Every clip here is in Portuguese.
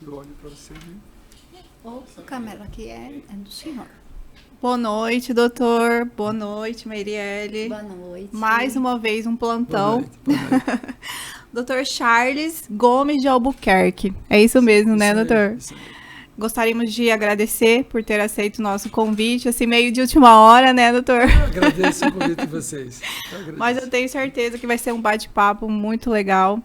Eu olho para você, né? Ouça, Camila, que é do senhor. Boa noite, doutor. Boa noite, Marielle. Boa noite. Mais uma vez um Boa plantão. noite, boa noite. Doutor Charles Gomes de Albuquerque. É isso mesmo, né, Isso aí, doutor? isso aí. Gostaríamos de agradecer por ter aceito o nosso convite, assim, meio de última hora, né, doutor? Eu agradeço o convite de vocês. Mas eu tenho certeza que vai ser um bate-papo muito legal.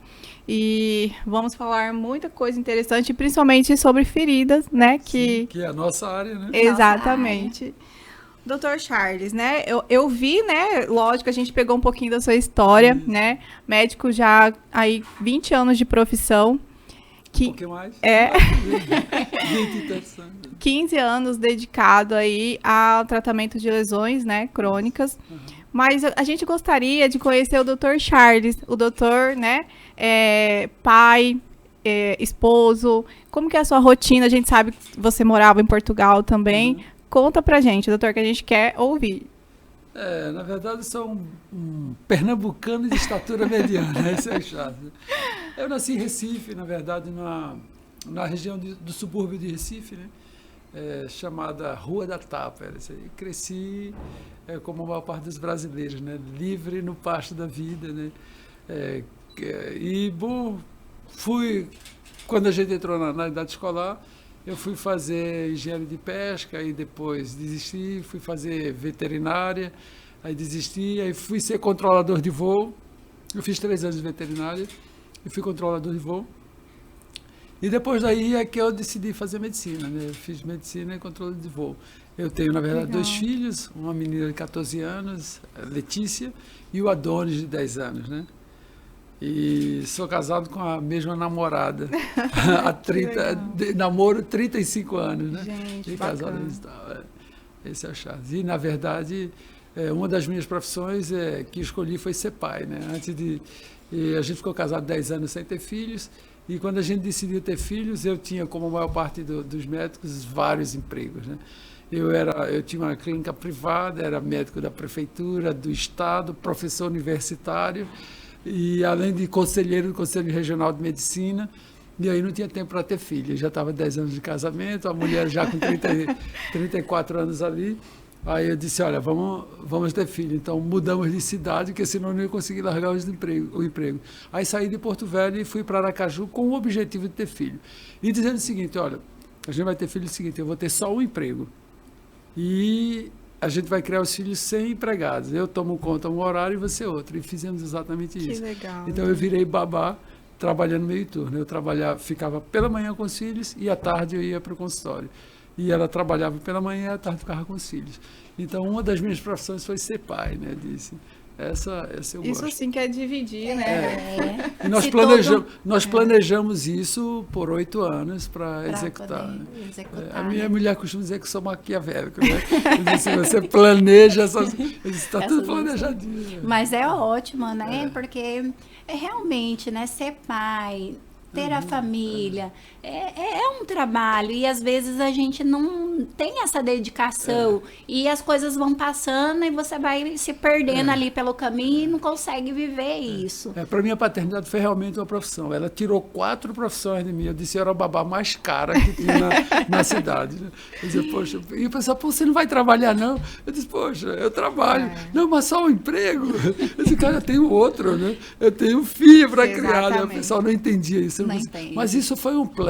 E vamos falar muita coisa interessante, principalmente sobre feridas, né? Que é a nossa área, né? Exatamente. Doutor Charles, né? Eu vi, né? Lógico, a gente pegou um pouquinho da sua história, Isso. né? Médico já aí 20 anos de profissão. Um pouquinho mais. É. 20 e tantos anos. 15 anos dedicado aí ao tratamento de lesões, né, crônicas. Mas a gente gostaria de conhecer o Dr. Charles, o doutor, né, pai, esposo, como que é a sua rotina? A gente sabe que você morava em Portugal também. Conta pra gente, doutor, que a gente quer ouvir. Na verdade, eu sou um pernambucano de estatura mediana, isso é chato. Eu nasci em Recife, na verdade, na região do subúrbio de Recife, né? Chamada Rua da Tapa. E cresci como a maior parte dos brasileiros, né? Livre no pasto da vida, né? Quando a gente entrou na idade escolar, eu fui fazer engenharia de pesca e depois desisti, fui fazer veterinária, aí desisti, aí fui ser controlador de voo. Eu fiz 3 anos de veterinária e fui controlador de voo. E depois daí é que eu decidi fazer medicina, né? Eu fiz medicina e controle de voo. Eu tenho, na verdade, Legal. 2 filhos, uma menina de 14 anos, a Letícia, e o Adonis, de 10 anos, né? E sou casado com a mesma namorada há 30, namoro 35 anos, né? Gente, e casado bacana. e tal. Esse é o Charles. E, na verdade, uma das minhas profissões que escolhi foi ser pai, né? E a gente ficou casado 10 anos sem ter filhos, e quando a gente decidiu ter filhos, eu tinha, como a maior parte dos médicos, vários empregos, né? Eu tinha uma clínica privada, era médico da prefeitura, do estado, professor universitário, e além de conselheiro do Conselho Regional de Medicina, e aí não tinha tempo para ter filho. Eu já estava 10 anos de casamento, a mulher já com 34 anos ali. Aí eu disse, olha, vamos ter filho. Então mudamos de cidade, porque senão eu não ia conseguir largar o emprego. Aí saí de Porto Velho e fui para Aracaju com o objetivo de ter filho. E dizendo o seguinte, olha, a gente vai ter filho o seguinte, eu vou ter só um emprego. E a gente vai criar os filhos sem empregados. Eu tomo conta um horário e você outro. E fizemos exatamente isso. Que legal. Então eu virei babá trabalhando meio turno. Eu ficava pela manhã com os filhos e à tarde eu ia para o consultório. E ela trabalhava pela manhã e à tarde ficava com os filhos. Então uma das minhas profissões foi ser pai, né? Disse. Essa eu Isso gosto. sim que é dividir, né? E nós planejamos isso por 8 anos para executar. Né? A minha mulher costuma dizer que eu sou maquiavélico, né? Eu disse, você planeja, está tudo planejadinho. Mas é ótimo, né? Porque realmente, né? Ser pai, ter a família, é um trabalho e às vezes a gente não tem essa dedicação e as coisas vão passando e você vai se perdendo ali pelo caminho e não consegue viver isso. Para mim a paternidade foi realmente uma profissão. Ela tirou 4 profissões de mim. Eu disse, eu era a babá mais cara que tinha na cidade. Né? Eu dizia, poxa, e o pessoal, pô, você não vai trabalhar não? Eu disse, poxa, eu trabalho. Não, mas só um emprego. Eu disse, cara, eu tenho outro, né? Eu tenho um filho para criar. Né? O pessoal não entendia isso. Não entende. Mas isso foi um plano.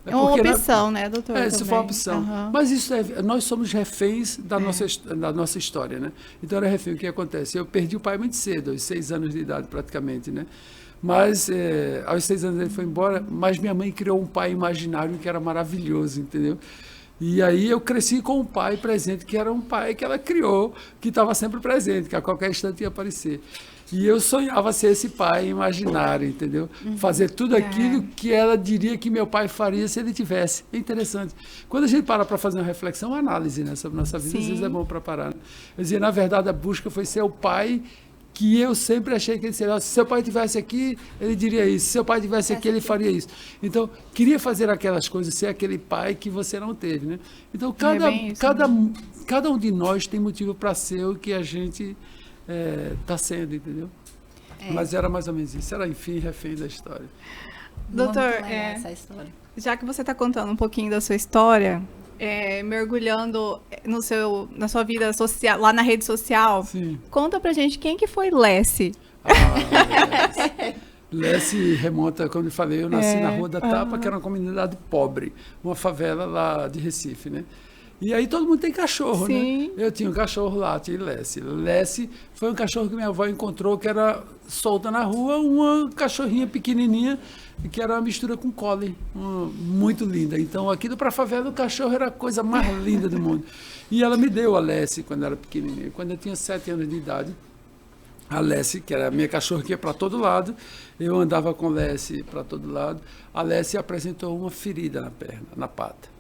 É uma opção, né, doutor? Isso foi uma opção. Uhum. Mas nós somos reféns da nossa história, né? Então era refém. O que acontece? Eu perdi o pai muito cedo, aos 6 anos de idade praticamente, né? Mas aos 6 anos ele foi embora, mas minha mãe criou um pai imaginário que era maravilhoso, entendeu? E aí eu cresci com um pai presente, que era um pai que ela criou, que estava sempre presente, que a qualquer instante ia aparecer. E eu sonhava ser esse pai imaginário, entendeu? Fazer tudo aquilo que ela diria que meu pai faria se ele tivesse. É interessante. Quando a gente para fazer uma reflexão, uma análise, né, sobre nossa vida, Sim. às vezes é bom para parar. Né? Eu dizia, na verdade, a busca foi ser o pai que eu sempre achei que ele seria. Se seu pai estivesse aqui, ele diria isso. Se seu pai estivesse aqui, ele faria isso. Então, queria fazer aquelas coisas, ser aquele pai que você não teve, né? Então, cada um de nós tem motivo para ser o que a gente está sendo, entendeu? Mas era mais ou menos isso. Era, enfim, refém da história. Doutor, Muito legal essa história. já que você está contando um pouquinho da sua história, mergulhando na sua vida social, lá na rede social, Sim. conta pra gente quem que foi Lessie. Lessie remonta, como eu falei, eu nasci na Rua da Tapa, que era uma comunidade pobre, uma favela lá de Recife, né? E aí todo mundo tem cachorro, Sim. né? Eu tinha um cachorro lá, tinha Lessie. Lessie foi um cachorro que minha avó encontrou, que era solta na rua, uma cachorrinha pequenininha, que era uma mistura com collie, muito linda. Então, aquilo para a favela, o cachorro era a coisa mais linda do mundo. E ela me deu a Lessie quando era pequenininha. Quando eu tinha 7 anos de idade, a Lessie, que era a minha cachorra que ia para todo lado, eu andava com a Lessie para todo lado. A Lessie apresentou uma ferida na perna, na pata.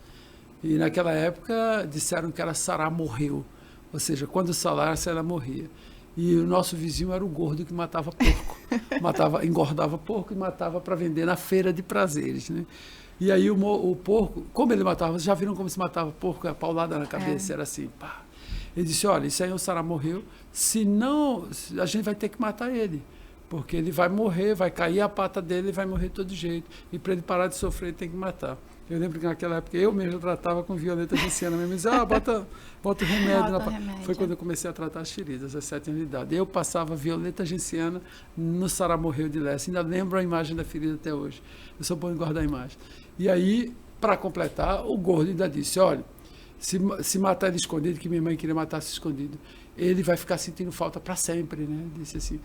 E naquela época disseram que ela Sará morreu. Ou seja, quando salasse, ela morria. E o nosso vizinho era o gordo que matava porco. Engordava porco e matava para vender na feira de prazeres, né? E aí o porco, como ele matava, vocês já viram como se matava porco? A paulada na cabeça, era assim, pá. Ele disse, olha, isso aí o Sará morreu, senão a gente vai ter que matar ele. Porque ele vai morrer, vai cair a pata dele e vai morrer de todo jeito. E para ele parar de sofrer, tem que matar. Eu lembro que naquela época eu mesmo tratava com violeta genciana mesmo. Dizia, bota o remédio na pata. Foi quando eu comecei a tratar as feridas, às 7 anos de idade. Eu passava violeta genciana no Sará morreu de Lessie. Ainda lembro a imagem da ferida até hoje. Eu só vou guardar a imagem. E aí, para completar, o gordo ainda disse, olha, se matar ele escondido, que minha mãe queria matar se escondido, ele vai ficar sentindo falta para sempre, né? Disse assim.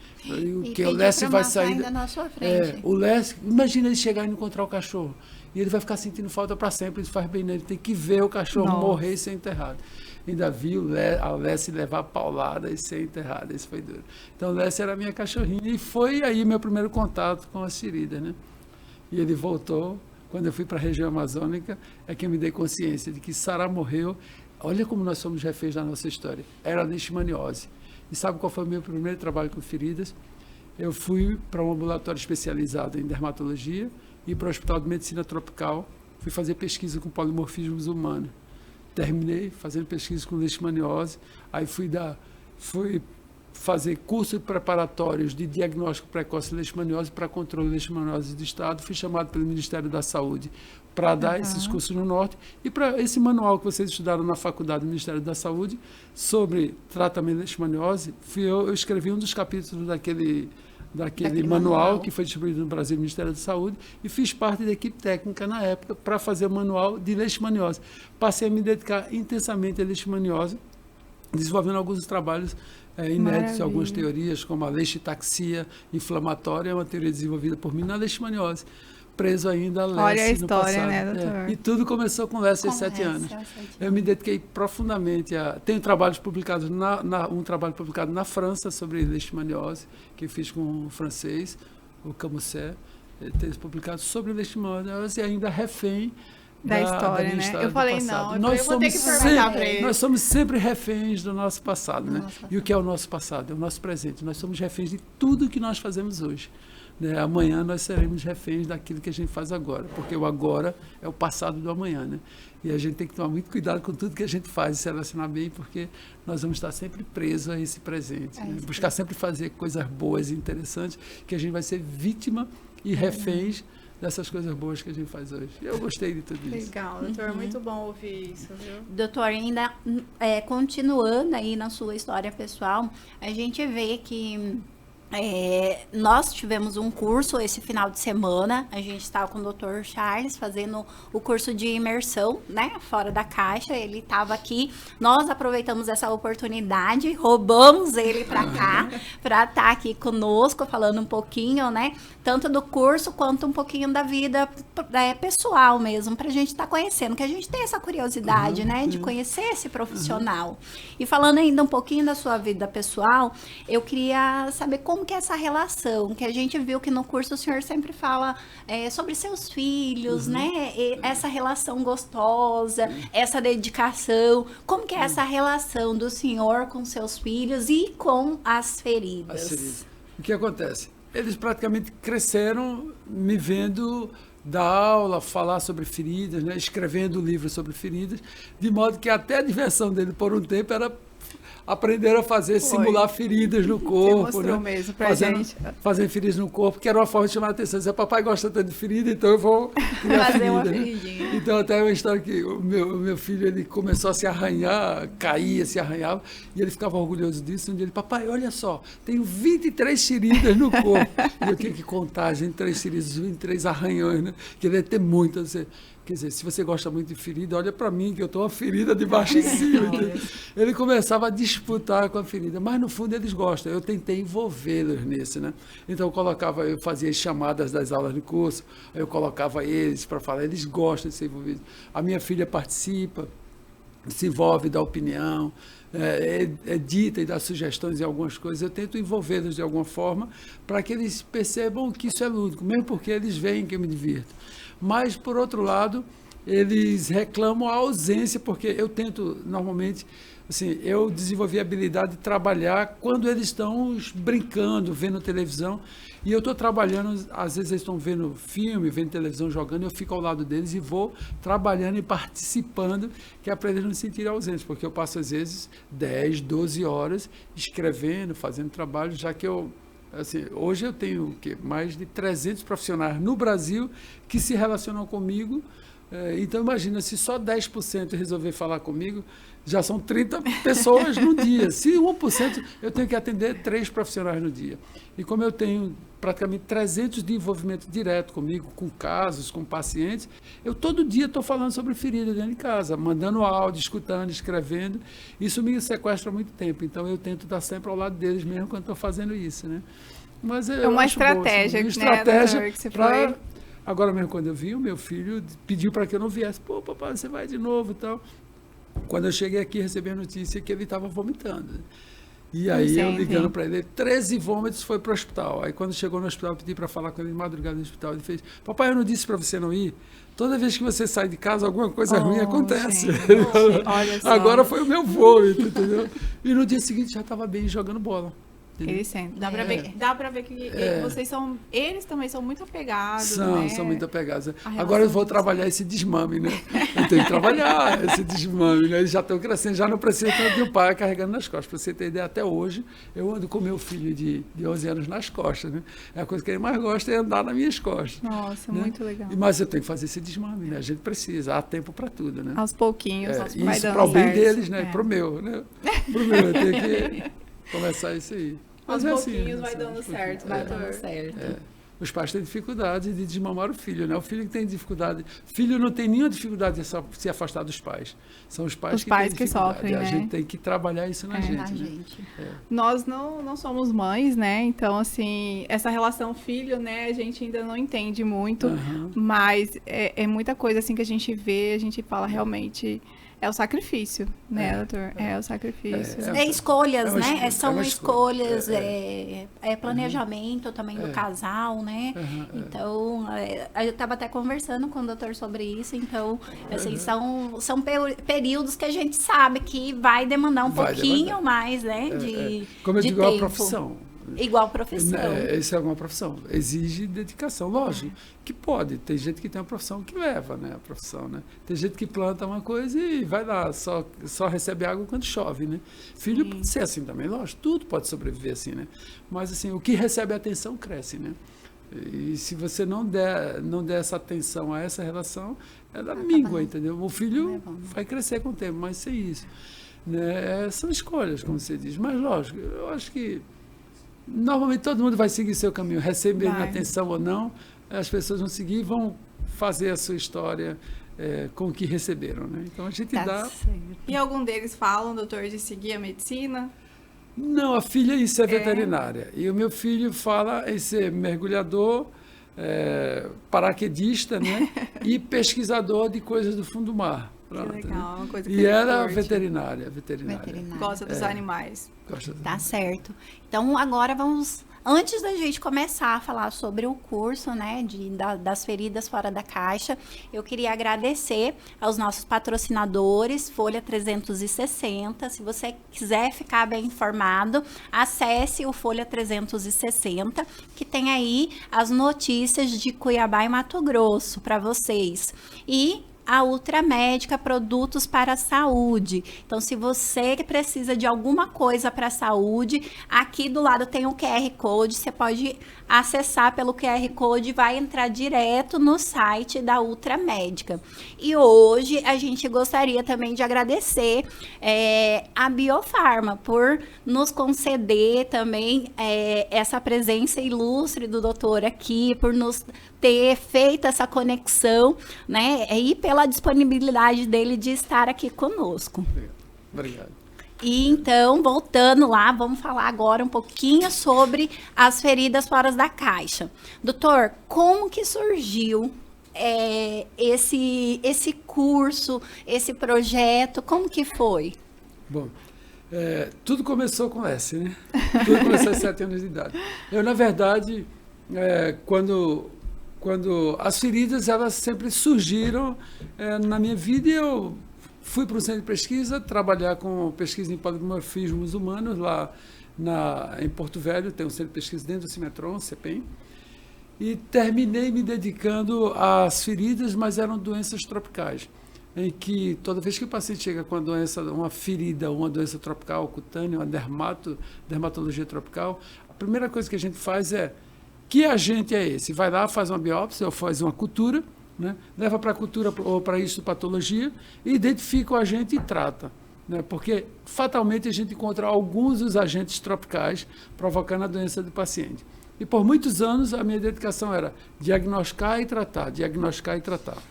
Que o Lessie vai sair ainda na sua frente. o Lessie, imagina ele chegar e encontrar o cachorro. E ele vai ficar sentindo falta para sempre, isso faz bem nele. Tem que ver o cachorro morrer e ser enterrado. Ainda vi a Lessie levar paulada e ser enterrada. Isso foi duro. Então, Lessie era a minha cachorrinha. E foi aí meu primeiro contato com as feridas, né? E ele voltou. Quando eu fui para a região amazônica, é que eu me dei consciência de que Sará morreu. Olha como nós somos reféns da nossa história. Era a leishmaniose. E sabe qual foi o meu primeiro trabalho com feridas? Eu fui para um ambulatório especializado em dermatologia e para o Hospital de Medicina Tropical. Fui fazer pesquisa com polimorfismos humanos. Terminei fazendo pesquisa com leishmaniose. Aí fui fazer cursos preparatórios de diagnóstico precoce de leishmaniose para controle de leishmaniose do Estado. Fui chamado pelo Ministério da Saúde para dar esses cursos no Norte. E para esse manual que vocês estudaram na faculdade do Ministério da Saúde sobre tratamento de leishmaniose, eu escrevi um dos capítulos daquele manual que foi distribuído no Brasil no Ministério da Saúde e fiz parte da equipe técnica na época para fazer o manual de leishmaniose. Passei a me dedicar intensamente à leishmaniose, desenvolvendo alguns trabalhos inéditos, algumas teorias, como a leishtaxia inflamatória, é uma teoria desenvolvida por mim na leishmaniose. Preso ainda a Lessie. Olha a história, no passado, né, doutor? E tudo começou com Lessie aos 7 anos. Eu me dediquei profundamente tenho trabalhos publicados um trabalho publicado na França sobre leishmaniose, que eu fiz com o francês, o Camusset, texto publicado sobre leishmaniose e ainda refém da história, né? Eu falei, não, eu vou ter que perguntar para ele. Nós somos sempre reféns do nosso passado, né? E o que é o nosso passado? É o nosso presente. Nós somos reféns de tudo que nós fazemos hoje. Amanhã nós seremos reféns daquilo que a gente faz agora, porque o agora é o passado do amanhã, né? E a gente tem que tomar muito cuidado com tudo que a gente faz e se relacionar bem, porque nós vamos estar sempre presos a esse presente. Né? Buscar sempre fazer coisas boas e interessantes, que a gente vai ser vítima e reféns dessas coisas boas que a gente faz hoje. Eu gostei de tudo isso. Legal, doutor, muito bom ouvir isso, viu? Doutor, ainda continuando aí na sua história pessoal, a gente vê que nós tivemos um curso esse final de semana, a gente estava com o Dr. Charles fazendo o curso de imersão, né, fora da caixa, ele estava aqui, nós aproveitamos essa oportunidade, roubamos ele para cá, para estar aqui conosco, falando um pouquinho, né, tanto do curso quanto um pouquinho da vida pessoal mesmo, para a gente estar conhecendo, que a gente tem essa curiosidade, né, de conhecer esse profissional. E falando ainda um pouquinho da sua vida pessoal, eu queria saber como que é essa relação, que a gente viu que no curso o senhor sempre fala sobre seus filhos, né? E essa relação gostosa, essa dedicação. Como que é essa relação do senhor com seus filhos e com as feridas? O que acontece? Eles praticamente cresceram me vendo dar aula, falar sobre feridas, né? Escrevendo livros sobre feridas, de modo que até a diversão dele por um tempo era aprenderam a fazer, simular feridas no corpo. Você mostrou né? mesmo pra gente. Fazendo feridas no corpo, que era uma forma de chamar a atenção. Dizer, papai gosta tanto de ferida, então eu vou criar Fazer ferida. uma né? feridinha. Então, até uma história que o meu filho, ele começou a se arranhar, caía, se arranhava, e ele ficava orgulhoso disso. Um dia ele, papai, olha só, tenho 23 feridas no corpo. E eu tinha que contar, 23 feridas, 23 arranhões, né? Que ele ia ter muitas. Quer dizer, se você gosta muito de ferida, olha para mim, que eu estou uma ferida de baixo em cima. Ele começava a disputar com a ferida, mas no fundo eles gostam. Eu tentei envolvê-los nisso, né? Então eu fazia as chamadas das aulas de curso, aí eu colocava eles para falar, eles gostam de ser envolvidos. A minha filha participa, se envolve, dá opinião, dita e dá sugestões em algumas coisas. Eu tento envolvê-los de alguma forma para que eles percebam que isso é lúdico, mesmo porque eles veem que eu me divirto. Mas, por outro lado, eles reclamam a ausência, porque eu tento, normalmente, assim, eu desenvolvi a habilidade de trabalhar quando eles estão brincando, vendo televisão, e eu estou trabalhando, às vezes eles estão vendo filme, vendo televisão, jogando, eu fico ao lado deles e vou trabalhando e participando, que é para eles não se sentirem ausentes, porque eu passo, às vezes, 10, 12 horas escrevendo, fazendo trabalho, já que eu... Assim, hoje eu tenho mais de 300 profissionais no Brasil que se relacionam comigo. Então, imagina, se só 10% resolver falar comigo, já são 30 pessoas no dia. Se 1%, eu tenho que atender 3 profissionais no dia. E como eu tenho praticamente 300 de envolvimento direto comigo, com casos, com pacientes, eu todo dia estou falando sobre ferida dentro de casa, mandando áudio, escutando, escrevendo. Isso me sequestra muito tempo. Então, eu tento estar sempre ao lado deles, mesmo quando estou fazendo isso, né? Mas é uma estratégia, boa, assim, uma estratégia, né, que você foi... Agora mesmo, quando eu vim, o meu filho pediu para que eu não viesse. Pô, papai, você vai de novo e tal. Quando eu cheguei aqui, recebi a notícia que ele estava vomitando. E aí, eu ligando para ele, 13 vômitos, foi para o hospital. Aí, quando chegou no hospital, eu pedi para falar com ele de madrugada no hospital. Ele fez, papai, eu não disse para você não ir? Toda vez que você sai de casa, alguma coisa ruim acontece. Olha só. Agora foi o meu vômito, entendeu? E no dia seguinte, já estava bem jogando bola. Ele sempre. Dá pra ver que eles também são muito apegados. São muito apegados. Agora eu vou trabalhar esse desmame, né? Eu tenho que trabalhar esse desmame, né? Eles já estão crescendo, já não precisa tanto de um pai carregando nas costas. Para você ter ideia, até hoje, eu ando com meu filho de 11 anos nas costas, né? A coisa que ele mais gosta é andar nas minhas costas. Nossa, né? Muito legal. Mas eu tenho que fazer esse desmame, né? A gente precisa, há tempo para tudo, né? Aos pouquinhos, isso para o bem deles, né? Pro meu, né? Pro meu, eu tenho que começar isso aí. Aos pouquinhos vai dando certo, vai dando certo. Os pais têm dificuldade de desmamar o filho, né? O filho que tem dificuldade... Filho não tem nenhuma dificuldade de se afastar dos pais. São os pais que têm dificuldade. Sofrem, né? A gente tem que trabalhar isso na gente. Né? Nós não somos mães, né? Então, assim, essa relação filho, né? A gente ainda não entende muito, mas é muita coisa, assim, que a gente vê, a gente fala realmente... É o sacrifício, né, doutor? É o sacrifício. Escolhas, né? São escolhas, planejamento também do casal, né? Então, eu estava até conversando com o doutor sobre isso. Então, assim, são períodos que a gente sabe que vai demandar um pouquinho mais, né? Como eu digo, tempo. É uma profissão. Igual profissão. Isso é uma profissão. Exige dedicação, lógico. Que pode. Tem gente que tem uma profissão que leva, né? A profissão, né? Tem gente que planta uma coisa e vai lá, só recebe água quando chove, né? Filho pode ser assim também, lógico. Tudo pode sobreviver assim, né? Mas, assim, o que recebe atenção cresce, né? E se você não der essa atenção a essa relação, ela mingua, entendeu? O filho vai crescer com o tempo, mas sem isso. Né? São escolhas, como você diz. Mas, lógico, eu acho que normalmente todo mundo vai seguir seu caminho, recebendo atenção ou não, as pessoas vão seguir e vão fazer a sua história com o que receberam, né? Então a gente dá... Certo. E algum deles falam, doutor, de seguir a medicina? Não, a filha em ser veterinária. E o meu filho fala em ser mergulhador, paraquedista, né? E pesquisador de coisas do fundo do mar. Pronto, que legal, né? Uma coisa que e era veterinária. Gosta dos animais. Tá certo. Então, agora vamos... Antes da gente começar a falar sobre o curso, né, das feridas fora da caixa, eu queria agradecer aos nossos patrocinadores, Folha 360. Se você quiser ficar bem informado, acesse o Folha 360, que tem aí as notícias de Cuiabá e Mato Grosso para vocês. E a Ultramédica Produtos para a Saúde. Então, se você precisa de alguma coisa para a saúde, aqui do lado tem um QR Code, você pode acessar pelo QR Code e vai entrar direto no site da Ultramédica. E hoje a gente gostaria também de agradecer a Biofarma por nos conceder também essa presença ilustre do doutor aqui, por nos ter feito essa conexão, né? E pela disponibilidade dele de estar aqui conosco. Obrigado. E então, voltando lá, vamos falar agora um pouquinho sobre as feridas fora da caixa. Doutor, como que surgiu esse curso, esse projeto, como que foi? Bom, tudo começou com S, né? Tudo começou aos 7 anos de idade. Eu, na verdade, quando as feridas, elas sempre surgiram na minha vida, e eu fui para o centro de pesquisa, trabalhar com pesquisa em polimorfismos humanos, lá em Porto Velho, tem um centro de pesquisa dentro do Cimetron, CEPEM, e terminei me dedicando às feridas, mas eram doenças tropicais, em que toda vez que o paciente chega com uma ferida, uma doença tropical, cutânea, uma dermatologia tropical, a primeira coisa que a gente faz que agente é esse? Vai lá, faz uma biópsia ou faz uma cultura, né? Leva para a cultura ou para histopatologia, e identifica o agente e trata, né? Porque fatalmente a gente encontra alguns dos agentes tropicais provocando a doença do paciente. E por muitos anos a minha dedicação era diagnosticar e tratar, diagnosticar e tratar.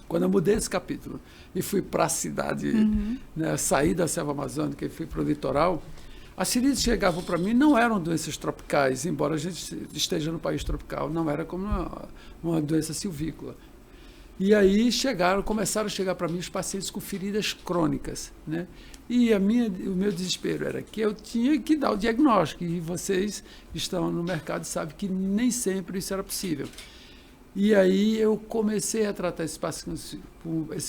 Quando eu mudei esse capítulo e fui para a cidade, né, saí da selva amazônica e fui para o litoral, as feridas que chegavam para mim não eram doenças tropicais, embora a gente esteja no país tropical, não era como uma doença silvícola. E aí começaram a chegar para mim os pacientes com feridas crônicas, né? E o meu desespero era que eu tinha que dar o diagnóstico, e vocês estão no mercado e sabem que nem sempre isso era possível. E aí eu comecei a tratar esses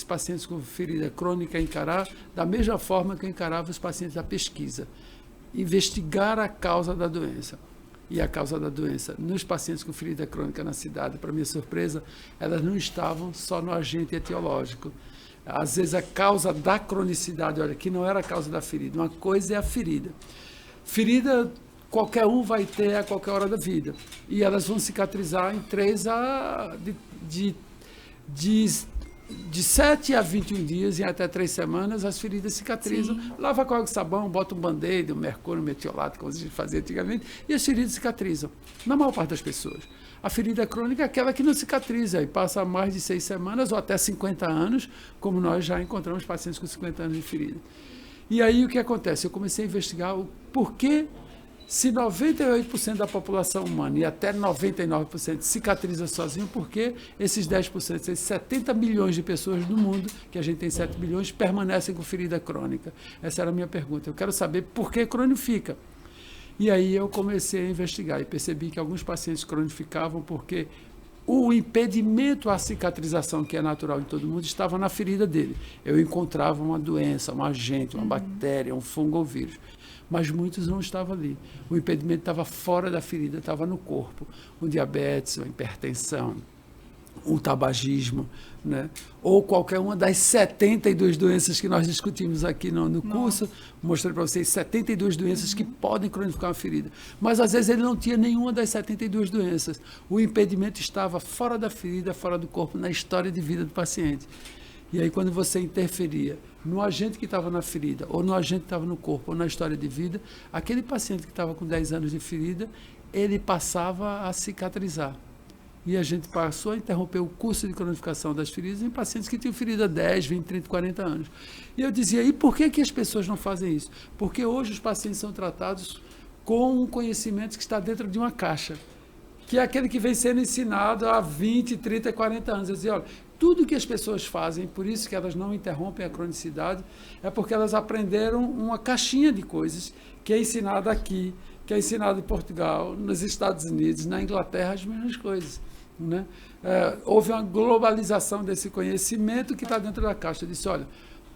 pacientes com ferida crônica, encarar da mesma forma que eu encarava os pacientes da pesquisa, investigar a causa da doença. E a causa da doença nos pacientes com ferida crônica na cidade, para minha surpresa, elas não estavam só no agente etiológico. Às vezes a causa da cronicidade, olha, que não era a causa da ferida, uma coisa é a ferida. Ferida qualquer um vai ter a qualquer hora da vida, e elas vão cicatrizar em 7 a 21 dias, em até 3 semanas, as feridas cicatrizam. Sim. Lava com água e sabão, bota um band-aid, um mercúrio, metiolato, como a gente fazia antigamente, e as feridas cicatrizam, na maior parte das pessoas. A ferida crônica é aquela que não cicatriza e passa mais de 6 semanas ou até 50 anos, como nós já encontramos pacientes com 50 anos de ferida. E aí o que acontece? Eu comecei a investigar o porquê. Se 98% da população humana e até 99% cicatriza sozinho, por que esses 10%, esses 70 milhões de pessoas no mundo, que a gente tem 7 bilhões, permanecem com ferida crônica? Essa era a minha pergunta. Eu quero saber por que cronifica. E aí eu comecei a investigar e percebi que alguns pacientes cronificavam porque o impedimento à cicatrização, que é natural em todo mundo, estava na ferida dele. Eu encontrava uma doença, um agente, uma bactéria, um fungo ou vírus. Mas muitos não estavam ali. O impedimento estava fora da ferida, estava no corpo. O diabetes, a hipertensão, o tabagismo, né? Ou qualquer uma das 72 doenças que nós discutimos aqui no curso. Mostrei para vocês 72 doenças que podem cronificar uma ferida. Mas às vezes ele não tinha nenhuma das 72 doenças. O impedimento estava fora da ferida, fora do corpo, na história de vida do paciente. E aí, quando você interferia no agente que estava na ferida, ou no agente que estava no corpo, ou na história de vida, aquele paciente que estava com 10 anos de ferida, ele passava a cicatrizar. E a gente passou a interromper o curso de cronificação das feridas em pacientes que tinham ferida 10, 20, 30, 40 anos. E eu dizia, e por que as pessoas não fazem isso? Porque hoje os pacientes são tratados com um conhecimento que está dentro de uma caixa, que é aquele que vem sendo ensinado há 20, 30, 40 anos. Eu dizia, olha, tudo que as pessoas fazem, por isso que elas não interrompem a cronicidade, é porque elas aprenderam uma caixinha de coisas que é ensinada aqui, que é ensinada em Portugal, nos Estados Unidos, na Inglaterra, as mesmas coisas, né? Houve uma globalização desse conhecimento que está dentro da caixa. Eu disse, olha,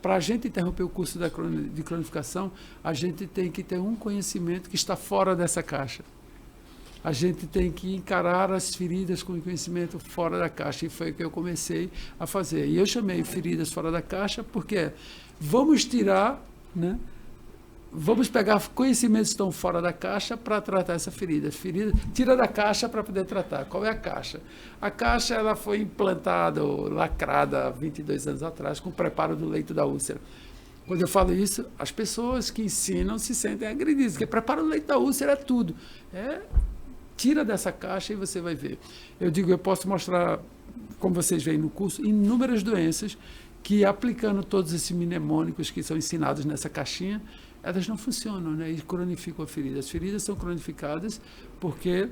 para a gente interromper o curso de cronificação, a gente tem que ter um conhecimento que está fora dessa caixa. a gente tem que encarar as feridas com conhecimento fora da caixa, e foi o que eu comecei a fazer. E eu chamei feridas fora da caixa porque vamos tirar, né? Vamos pegar conhecimentos que estão fora da caixa para tratar essa ferida. Tira da caixa para poder tratar. Qual é a caixa? A caixa ela foi implantada ou lacrada há 22 anos atrás com o preparo do leito da úlcera. Quando eu falo isso, as pessoas que ensinam se sentem agredidas, porque preparo do leito da úlcera é tudo. Tira dessa caixa e você vai ver. Eu posso mostrar, como vocês veem no curso, inúmeras doenças que, aplicando todos esses mnemônicos que são ensinados nessa caixinha, elas não funcionam, né? E cronificam a ferida. As feridas são cronificadas porque,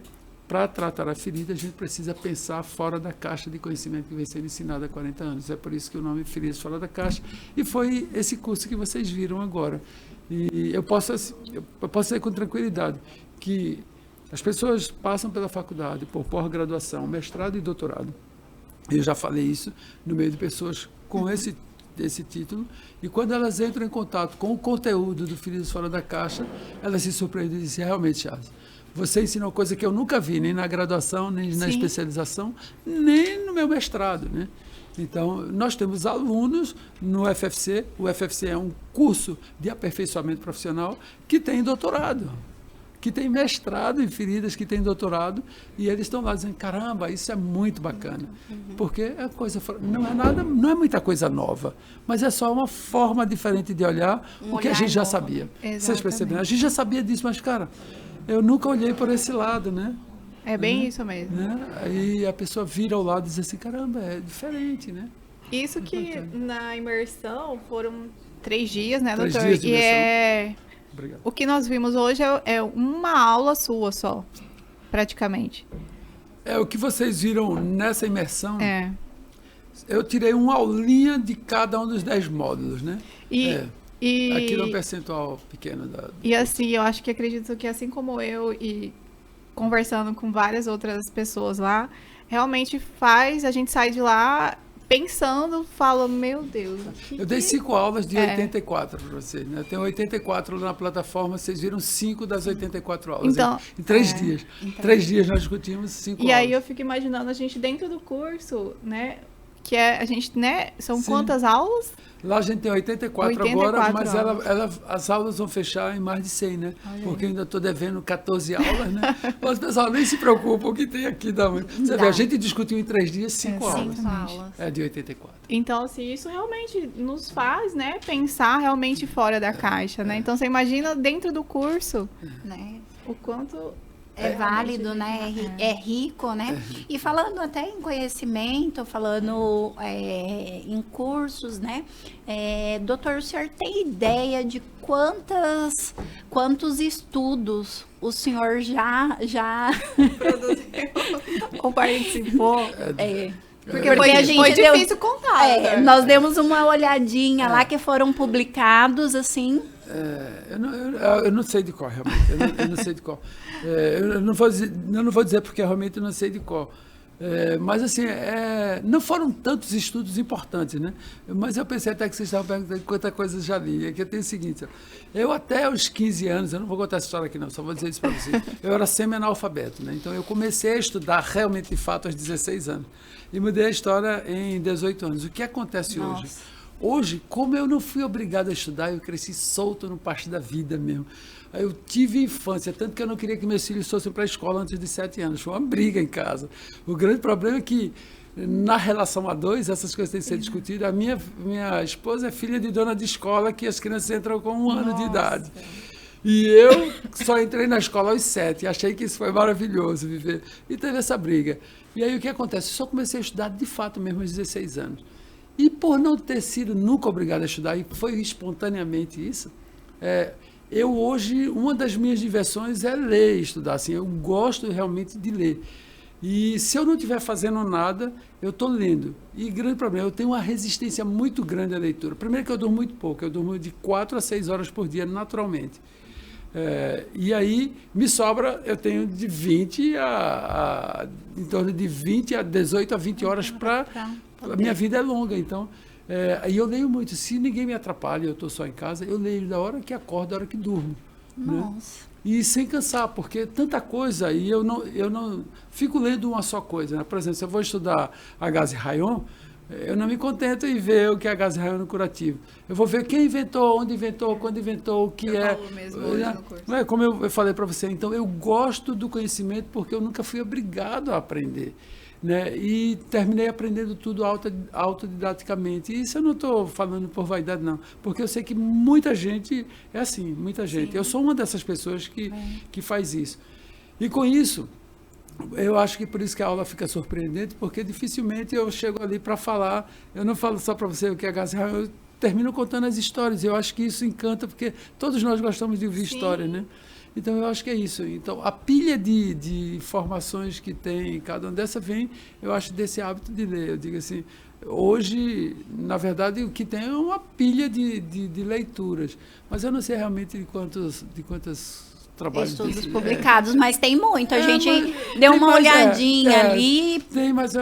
para tratar a ferida, a gente precisa pensar fora da caixa de conhecimento que vem sendo ensinado há 40 anos. É por isso que o nome é Feridas Fora da Caixa. E foi esse curso que vocês viram agora. E eu posso dizer com tranquilidade que as pessoas passam pela faculdade, por pós-graduação, mestrado e doutorado. Eu já falei isso no meio de pessoas com esse título, e quando elas entram em contato com o conteúdo do Feridas Fora da Caixa, elas se surpreendem e dizem, realmente, Charles, você ensinou coisa que eu nunca vi, nem na graduação, nem na especialização, nem no meu mestrado, né? Então, nós temos alunos no FFC, o FFC é um curso de aperfeiçoamento profissional que tem doutorado, que tem mestrado em feridas, que tem doutorado, e eles estão lá dizendo, caramba, isso é muito bacana. Porque não é muita coisa nova, mas é só uma forma diferente de olhar o que a gente já sabia. Vocês perceberam? A gente já sabia disso, mas, cara, eu nunca olhei por esse lado, né? É bem isso mesmo. Né? Aí a pessoa vira ao lado e diz assim, caramba, é diferente, né? Isso que na imersão foram 3 dias, né, doutor? 3 dias de imersão. Obrigado. O que nós vimos hoje é uma aula sua só, praticamente. O que vocês viram nessa imersão, eu tirei uma aulinha de cada um dos 10 módulos, né? Aquilo é um percentual pequeno. E assim, eu acho que acredito que assim como eu e conversando com várias outras pessoas lá, realmente faz a gente sair de lá pensando, fala, meu Deus. Eu dei 5 aulas de 84 para vocês, né? Eu tenho 84 lá na plataforma, vocês viram 5 das 84 aulas. Então, em 3 dias. 3 dias nós discutimos 5 aulas. E aí eu fico imaginando a gente dentro do curso, né? Que a gente, né? São quantas aulas? Lá a gente tem 84 agora, mas as aulas vão fechar em mais de 100, né? Porque eu ainda estou devendo 14 aulas, né? Mas o pessoal nem se preocupa, o que tem aqui dá muito. Você vê, a gente discutiu em 3 dias 5 aulas. 5 aulas. De 84. Então, assim, isso realmente nos faz, né, pensar realmente fora da caixa, né? Então, você imagina dentro do curso, né? O quanto... É válido, né? É rico, né? E falando até em conhecimento, falando em cursos, né? Doutor, o senhor tem ideia de quantos estudos o senhor já produziu ou participou? Porque foi difícil contar. Nós demos uma olhadinha lá que foram publicados, assim... Eu não sei de qual, realmente. Eu não sei de qual. Eu não vou dizer porque realmente eu não sei de qual. Mas, assim, não foram tantos estudos importantes, né? Mas eu pensei até que vocês estavam perguntando quanta coisa já li. Aqui tem o seguinte, eu até os 15 anos, eu não vou contar essa história aqui não, só vou dizer isso para vocês, eu era semi-analfabeto, né? Então eu comecei a estudar realmente, de fato, aos 16 anos. E mudei a história em 18 anos. O que acontece hoje? Hoje, como eu não fui obrigado a estudar, eu cresci solto no pasto da vida mesmo. Eu tive infância, tanto que eu não queria que meus filhos fossem para a escola antes de 7 anos. Foi uma briga em casa. O grande problema é que, na relação a 2, essas coisas têm que ser discutidas. A minha esposa é filha de dona de escola, que as crianças entram com 1 ano de idade. E eu só entrei na escola aos 7. Achei que isso foi maravilhoso viver. E teve essa briga. E aí o que acontece? Eu só comecei a estudar de fato mesmo aos 16 anos. E por não ter sido nunca obrigado a estudar, e foi espontaneamente isso, eu hoje, uma das minhas diversões é ler e estudar. Assim, eu gosto realmente de ler. E se eu não estiver fazendo nada, eu estou lendo. E grande problema, eu tenho uma resistência muito grande à leitura. Primeiro que eu durmo muito pouco, eu durmo de 4 a 6 horas por dia, naturalmente. E aí, me sobra, eu tenho de 20 em torno de 20 a 18 a 20 horas para... A minha vida é longa, então... E eu leio muito. Se ninguém me atrapalha, eu estou só em casa, eu leio da hora que acordo, da hora que durmo. Nossa. E sem cansar, porque tanta coisa, e eu não fico lendo uma só coisa, né? Por exemplo, se eu vou estudar a Gazi Rayon, eu não me contento em ver o que é a Gazi Rayon no curativo. Eu vou ver quem inventou, onde inventou, quando inventou, o que Eu é. falo mesmo hoje no curso. Como eu falei para você, então eu gosto do conhecimento porque eu nunca fui obrigado a aprender. Né? E terminei aprendendo tudo autodidaticamente. E isso eu não estou falando por vaidade, não. Porque eu sei que muita gente é assim, muita gente. Sim. Eu sou uma dessas pessoas que faz isso. E com isso, eu acho que por isso que a aula fica surpreendente, porque dificilmente eu chego ali para falar. Eu não falo só para você o que é Gazi Rayon, eu termino contando as histórias. Eu acho que isso encanta, porque todos nós gostamos de ouvir história, né? Então, eu acho que é isso. Então, a pilha de informações que tem cada uma dessa vem, eu acho, desse hábito de ler. Eu digo assim, hoje, na verdade, o que tem é uma pilha de leituras. Mas eu não sei realmente de quantos trabalhos... Estudos publicados, mas tem muito. A gente mas deu tem uma mais, olhadinha ali. Tem, mas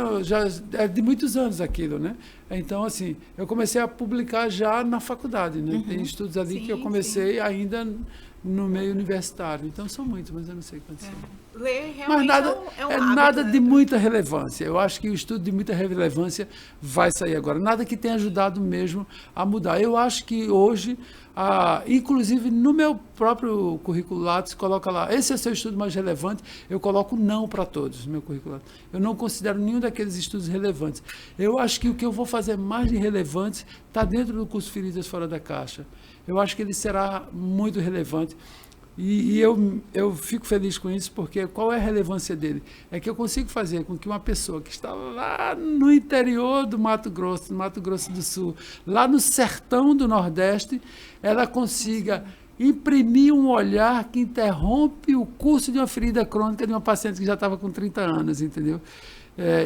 é de muitos anos aquilo, né? Então, assim, eu comecei a publicar já na faculdade, né? Tem estudos ali Sim, que eu comecei ainda no meio universitário. Então, são muitos, mas eu não sei quantos são. Ler realmente Mas nada, é um hábito, nada né? de muita relevância. Eu acho que o estudo de muita relevância vai sair agora. Nada que tenha ajudado mesmo a mudar. Eu acho que hoje, inclusive no meu próprio currículo Lattes, coloca lá, esse é o seu estudo mais relevante, eu coloco não para todos no meu currículo Lattes. Eu não considero nenhum daqueles estudos relevantes. Eu acho que o que eu vou fazer mais de relevante está dentro do curso Feridas Fora da Caixa. Eu acho que ele será muito relevante. E eu fico feliz com isso, porque qual é a relevância dele? É que eu consigo fazer com que uma pessoa que está lá no interior do Mato Grosso do Sul, lá no sertão do Nordeste, ela consiga imprimir um olhar que interrompe o curso de uma ferida crônica de uma paciente que já estava com 30 anos, entendeu?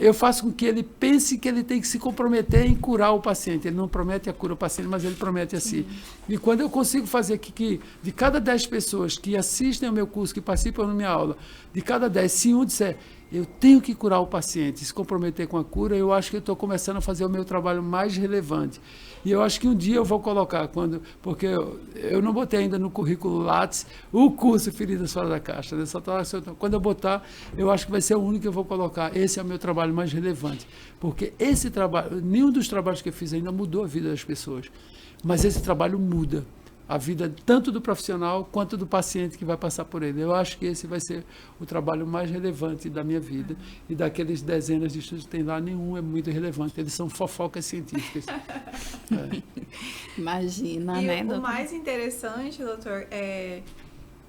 Eu faço com que ele pense que ele tem que se comprometer em curar o paciente. Ele não promete a cura ao paciente, mas ele promete a si. E quando eu consigo fazer que de cada 10 pessoas que assistem ao meu curso, que participam da minha aula, de cada 10, se um disser, eu tenho que curar o paciente, se comprometer com a cura, eu acho que eu estou começando a fazer o meu trabalho mais relevante. E eu acho que um dia eu vou colocar, porque eu não botei ainda no currículo Lattes o curso Feridas Fora da Caixa. Né? Quando eu botar, eu acho que vai ser o único que eu vou colocar. Esse é o meu trabalho mais relevante. Porque esse trabalho, nenhum dos trabalhos que eu fiz ainda mudou a vida das pessoas. Mas esse trabalho muda a vida tanto do profissional quanto do paciente que vai passar por ele. Eu acho que esse vai ser o trabalho mais relevante da minha vida. E daqueles dezenas de estudos que tem lá, nenhum é muito relevante. Eles são fofocas científicas. Imagina, E né, o doutor? mais interessante, doutor, é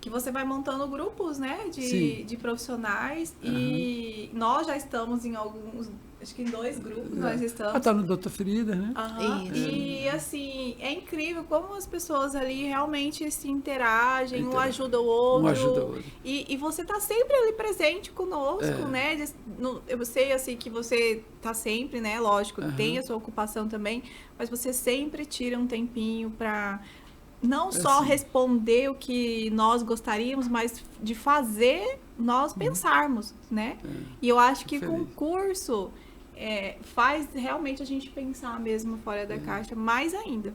que você vai montando grupos, né, de profissionais e nós já estamos em alguns, acho que em 2 grupos nós estamos. Está no Doutor Ferida, né? Aham. Isso. E assim, é incrível como as pessoas ali realmente se interagem, um ajuda o outro. Um ajuda o outro. E você tá sempre ali presente conosco, né? Eu sei assim que você tá sempre, né? Lógico, tem a sua ocupação também, mas você sempre tira um tempinho para não só responder o que nós gostaríamos, mas de fazer nós pensarmos, né? E eu acho que com o curso faz realmente a gente pensar mesmo fora da caixa, mais ainda.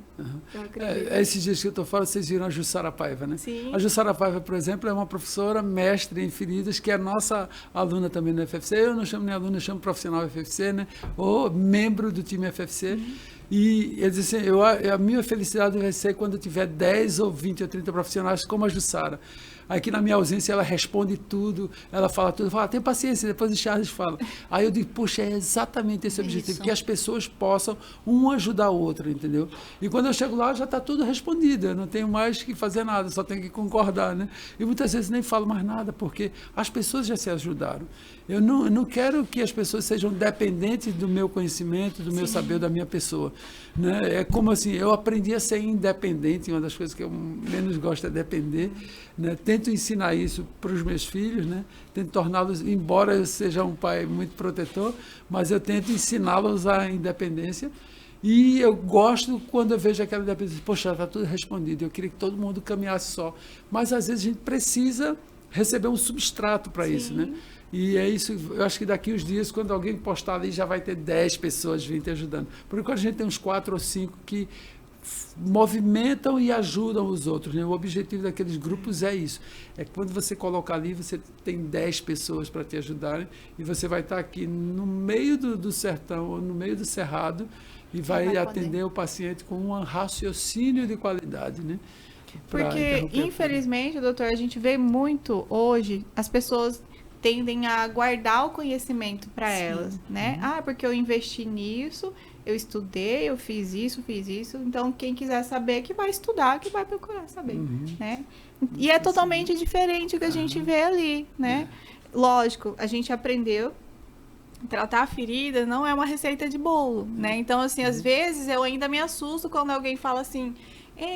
Eu acredito. Esses dias que eu estou fora, vocês viram a Jussara Paiva, né? Sim. A Jussara Paiva, por exemplo, é uma professora mestre em feridas, que é nossa aluna também no FFC. Eu não chamo nem aluna, eu chamo profissional FFC, né? Ou membro do time FFC. E ele disse assim, a minha felicidade vai ser quando eu tiver 10 ou 20 ou 30 profissionais como a Jussara. Aqui na minha ausência ela responde tudo, ela fala tudo, fala, tem paciência, depois o Charles fala. Aí eu digo, poxa, é exatamente esse objetivo, que as pessoas possam um ajudar o outro, entendeu? E quando eu chego lá já está tudo respondido, eu não tenho mais que fazer nada, só tenho que concordar, né? E muitas vezes nem falo mais nada, porque as pessoas já se ajudaram. Eu não quero que as pessoas sejam dependentes do meu conhecimento, do meu saber, da minha pessoa. Né? É como assim, eu aprendi a ser independente, uma das coisas que eu menos gosto é depender. Né? Tento ensinar isso para os meus filhos, né? Tento torná-los, embora eu seja um pai muito protetor, mas eu tento ensiná-los à independência. E eu gosto quando eu vejo aquela independência, poxa, está tudo respondido, eu queria que todo mundo caminhasse só. Mas às vezes a gente precisa receber um substrato para isso, né? E é isso, eu acho que daqui uns dias, quando alguém postar ali, já vai ter 10 pessoas vindo te ajudando. Por enquanto a gente tem uns 4 ou 5 que movimentam e ajudam os outros, né? O objetivo daqueles grupos é isso. É que quando você coloca ali, você tem 10 pessoas para te ajudarem e você vai estar aqui no meio do sertão ou no meio do cerrado e vai atender o paciente com um raciocínio de qualidade, né? Porque, infelizmente, doutor, a gente vê muito hoje, as pessoas tendem a guardar o conhecimento para elas, né? Porque eu investi nisso, eu estudei, eu fiz isso, então quem quiser saber que vai estudar, que vai procurar saber, né? E é totalmente diferente do que a gente vê ali, né? Lógico, a gente aprendeu, tratar a ferida não é uma receita de bolo, né? Então, assim, às vezes eu ainda me assusto quando alguém fala assim,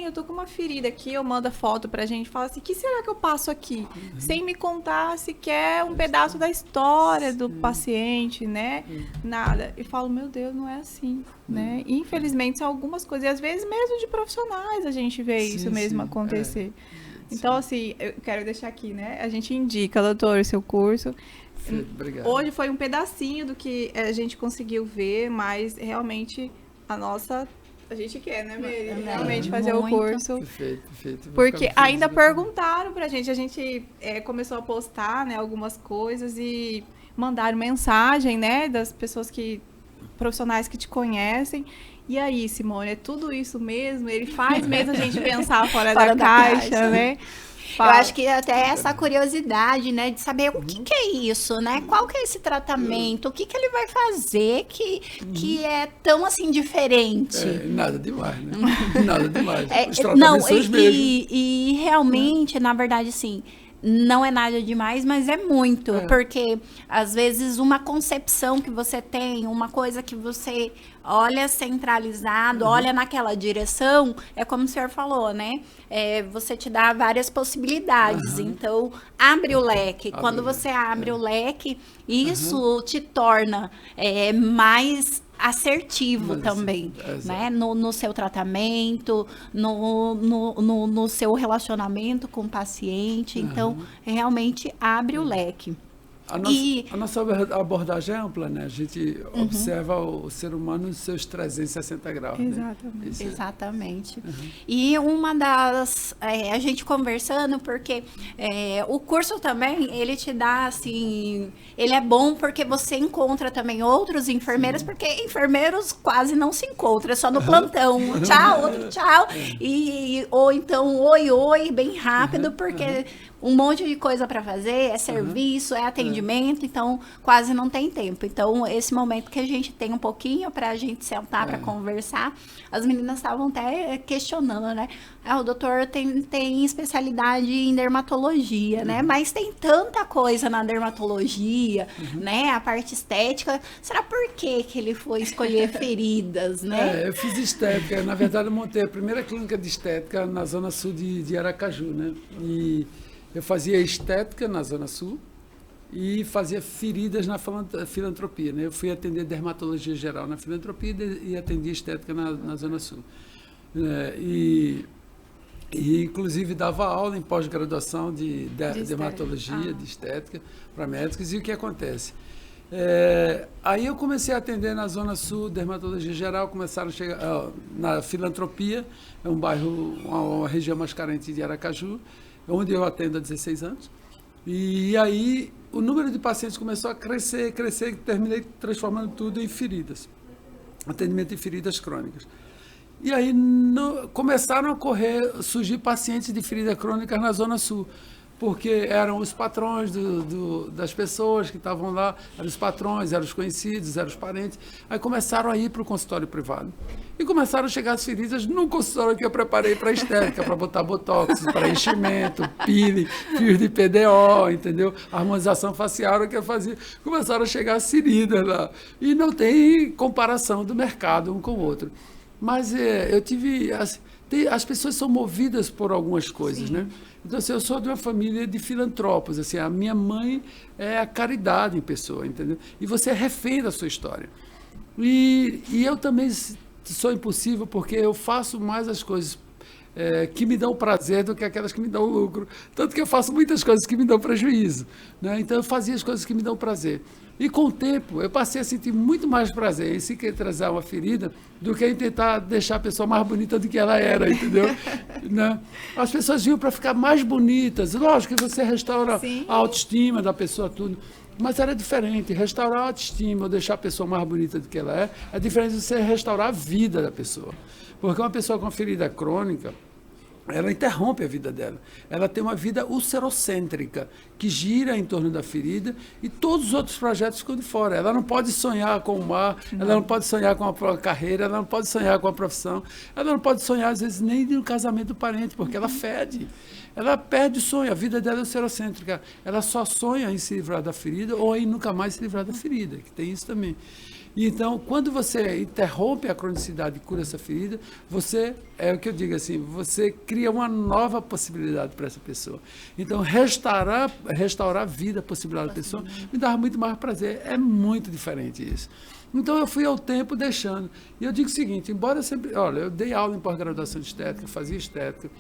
eu tô com uma ferida aqui, eu mando a foto pra gente, fala assim, o que será que eu passo aqui? Sem me contar sequer um pedaço da história do paciente, né? Nada. E falo, meu Deus, não é assim, né? Infelizmente, são algumas coisas, e às vezes mesmo de profissionais a gente vê isso mesmo acontecer. Então, assim, eu quero deixar aqui, né? A gente indica, doutor, o seu curso. Obrigado. Hoje foi um pedacinho do que a gente conseguiu ver, mas realmente a gente quer, né, Mary? Realmente fazer o curso. Perfeito. Porque ainda perguntaram pra gente, a gente começou a postar, né, algumas coisas e mandaram mensagem, né, das pessoas profissionais que te conhecem. E aí, Simone, é tudo isso mesmo? Ele faz mesmo a gente pensar fora da caixa, né? Eu acho que até essa curiosidade, né, de saber o que é isso, né? Qual que é esse tratamento? O que ele vai fazer que é tão, assim, diferente? Nada demais, né? Nada demais. Os Não, tratamentos são os mesmos. E realmente, na verdade, assim, não é nada demais, mas é muito. Porque, às vezes, uma concepção que você tem, uma coisa que você olha centralizado, olha naquela direção, é como o senhor falou, né? Você te dá várias possibilidades. Então, abre o leque. Quando você abre o leque, isso te torna mais assertivo também, né? No seu tratamento, no seu relacionamento com o paciente. Então, realmente abre o leque. A nossa abordagem é ampla, né? A gente observa o ser humano nos seus 360 graus. Exatamente. Né? Exatamente. E uma das... a gente conversando, porque o curso também, ele te dá, assim... Ele é bom porque você encontra também outros enfermeiros, porque enfermeiros quase não se encontram, é só no plantão. Tchau, outro tchau. Ou então, oi, bem rápido, porque... Um monte de coisa para fazer, é serviço, é atendimento, então quase não tem tempo. Então, esse momento que a gente tem um pouquinho para a gente sentar para conversar, as meninas estavam até questionando, né? O doutor tem especialidade em dermatologia, né? Mas tem tanta coisa na dermatologia, né? A parte estética. Será por que ele foi escolher feridas, né? Eu fiz estética. Na verdade, eu montei a primeira clínica de estética na Zona Sul de Aracaju, né? E eu fazia estética na Zona Sul e fazia feridas na filantropia, né? Eu fui atender dermatologia geral na filantropia e atendi estética na Zona Sul. E inclusive dava aula em pós-graduação de dermatologia, de estética para médicos. E o que acontece? Aí eu comecei a atender na Zona Sul, dermatologia geral, começaram a chegar na filantropia, é um bairro, uma região mais carente de Aracaju, onde eu atendo há 16 anos. E aí o número de pacientes começou a crescer, e terminei transformando tudo em feridas, atendimento de feridas crônicas. E aí começaram a surgir pacientes de ferida crônica na Zona Sul, porque eram os patrões das pessoas que estavam lá, eram os patrões, eram os conhecidos, eram os parentes. Aí começaram a ir para o consultório privado. E começaram a chegar as feridas no consultório que eu preparei para estética, para botar botox, para enchimento, peeling, fios de PDO, entendeu? Harmonização facial era o que eu fazia. Começaram a chegar as feridas lá. E não tem comparação do mercado um com o outro. Mas eu tive... As pessoas são movidas por algumas coisas, né? Então, assim, eu sou de uma família de filantropos, assim, a minha mãe é a caridade em pessoa, entendeu? E você é refém da sua história. E eu também sou impossível porque eu faço mais as coisas que me dão prazer do que aquelas que me dão lucro. Tanto que eu faço muitas coisas que me dão prejuízo, né? Então eu fazia as coisas que me dão prazer. E com o tempo eu passei a sentir muito mais prazer em cicatrizar uma ferida do que em tentar deixar a pessoa mais bonita do que ela era, entendeu? Né? As pessoas vinham para ficar mais bonitas. Lógico que você restaura Sim. a autoestima da pessoa, tudo. Mas era diferente. Restaurar a autoestima, ou deixar a pessoa mais bonita do que ela é diferente de você restaurar a vida da pessoa. Porque uma pessoa com ferida crônica, ela interrompe a vida dela. Ela tem uma vida ulcerocêntrica, que gira em torno da ferida e todos os outros projetos ficam de fora. Ela não pode sonhar com o mar, ela não pode sonhar com a carreira, ela não pode sonhar com a profissão, ela não pode sonhar, às vezes, nem no casamento do parente, porque ela fede. Ela perde o sonho, a vida dela é ulcerocêntrica. Ela só sonha em se livrar da ferida ou em nunca mais se livrar da ferida, que tem isso também. E então, quando você interrompe a cronicidade e cura essa ferida, você, é o que eu digo assim, você cria uma nova possibilidade para essa pessoa. Então, restaurar a vida, a possibilidade da pessoa, me dava muito mais prazer. É muito diferente isso. Então, eu fui ao tempo deixando. E eu digo o seguinte, embora eu sempre... Olha, eu dei aula em pós-graduação de estética, fazia estética,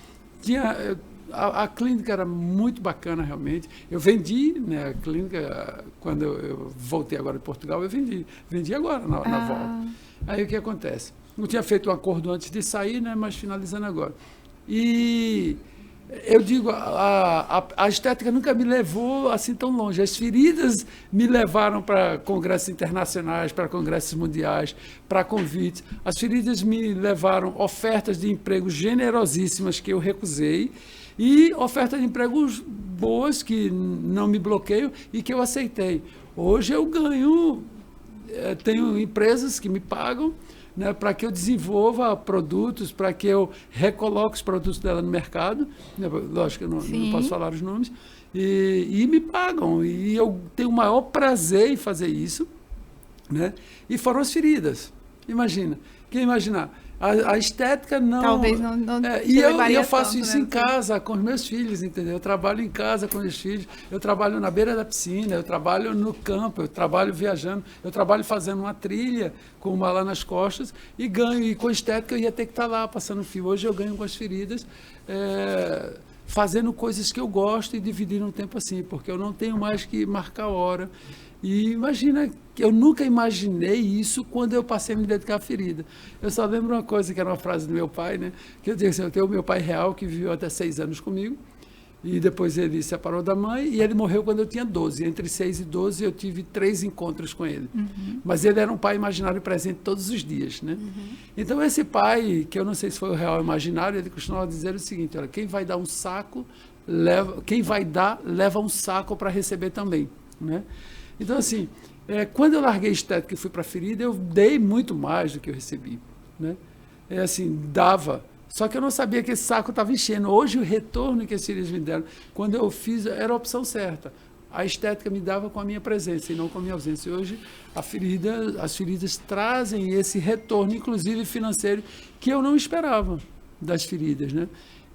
a clínica era muito bacana, realmente. Eu vendi, né, a clínica, quando eu voltei agora de Portugal, eu vendi agora, na volta. Aí o que acontece? Não tinha feito um acordo antes de sair, né, mas finalizando agora. E eu digo, a estética nunca me levou assim tão longe. As feridas me levaram para congressos internacionais, para congressos mundiais, para convites. As feridas me levaram ofertas de emprego generosíssimas que eu recusei e ofertas de empregos boas que não me bloqueiam e que eu aceitei. Hoje eu ganho, tenho empresas que me pagam, né, para que eu desenvolva produtos, para que eu recoloque os produtos dela no mercado, né, lógico que eu não posso falar os nomes, e me pagam, e eu tenho o maior prazer em fazer isso, né, e foram as feridas, imagina, quem imaginar? A estética não... Talvez não e eu faço tanto, isso, né, em casa, com os meus filhos, entendeu? Eu trabalho em casa com os filhos, eu trabalho na beira da piscina, eu trabalho no campo, eu trabalho viajando, eu trabalho fazendo uma trilha com uma lá nas costas e ganho. E com estética eu ia ter que estar lá passando fio. Hoje eu ganho com as feridas, fazendo coisas que eu gosto e dividindo um tempo assim, porque eu não tenho mais que marcar hora. E imagina, eu nunca imaginei isso quando eu passei a me dedicar à ferida. Eu só lembro uma coisa, que era uma frase do meu pai, né? Que eu disse assim, eu tenho o meu pai real, que viveu até 6 anos comigo, e depois ele se separou da mãe, e ele morreu quando eu tinha 12. Entre 6 e 12 eu tive 3 encontros com ele. Mas ele era um pai imaginário presente todos os dias, né? Então esse pai, que eu não sei se foi o real ou imaginário, ele costumava dizer o seguinte, olha, quem vai dar um saco, leva um saco para receber também, né? Então, assim, quando eu larguei estética e fui para a ferida, eu dei muito mais do que eu recebi, né? Assim, dava. Só que eu não sabia que esse saco estava enchendo. Hoje, o retorno que esses filhos me deram, quando eu fiz, era a opção certa. A estética me dava com a minha presença e não com a minha ausência. E hoje, as feridas trazem esse retorno, inclusive financeiro, que eu não esperava das feridas, né?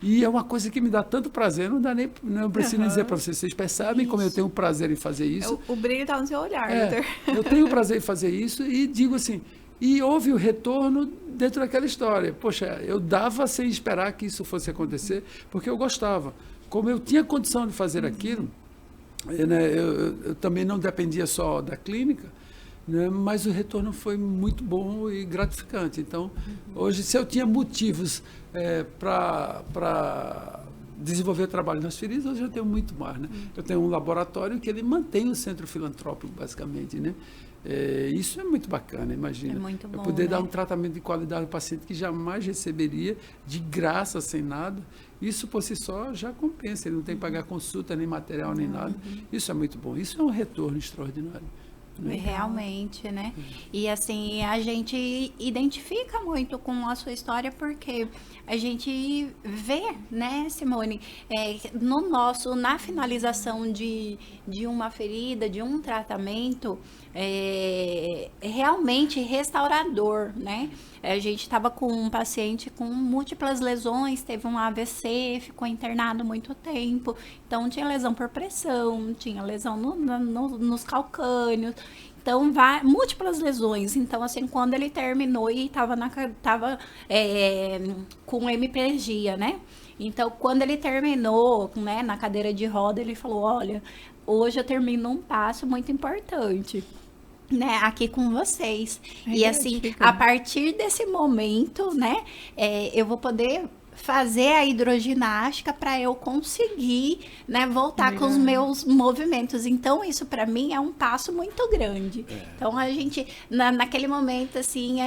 E é uma coisa que me dá tanto prazer, não preciso nem dizer para vocês. Vocês percebem como eu tenho prazer em fazer isso? O brilho está no seu olhar, doutor. Eu tenho prazer em fazer isso e digo assim, e houve o retorno dentro daquela história. Poxa, eu dava sem esperar que isso fosse acontecer, porque eu gostava. Como eu tinha condição de fazer aquilo, eu também não dependia só da clínica, né, mas o retorno foi muito bom e gratificante. Então, hoje, se eu tinha motivos para desenvolver trabalho nas feridas, hoje eu tenho muito mais, né? Eu tenho um laboratório que ele mantém o centro filantrópico, basicamente, né? Isso é muito bacana, imagina. É muito bom, eu poder, né, dar um tratamento de qualidade ao paciente que jamais receberia, de graça, sem nada. Isso por si só já compensa, ele não tem que pagar consulta, nem material, nem nada. Isso é muito bom, isso é um retorno extraordinário. Realmente, né? E assim, a gente identifica muito com a sua história porque a gente vê, né, Simone, na finalização de uma ferida, de um tratamento, realmente restaurador, né? A gente estava com um paciente com múltiplas lesões, teve um AVC, ficou internado muito tempo, então tinha lesão por pressão, tinha lesão nos calcâneos. Então, múltiplas lesões. Então, assim, quando ele terminou e tava com hemiplegia, né? Então, quando ele terminou, né, na cadeira de roda, ele falou, olha, hoje eu termino um passo muito importante, né, aqui com vocês. E assim, a partir desse momento, né, eu vou poder fazer a hidroginástica para eu conseguir, né, voltar com os meus movimentos. Então, isso para mim é um passo muito grande. Então, a gente, naquele momento, assim,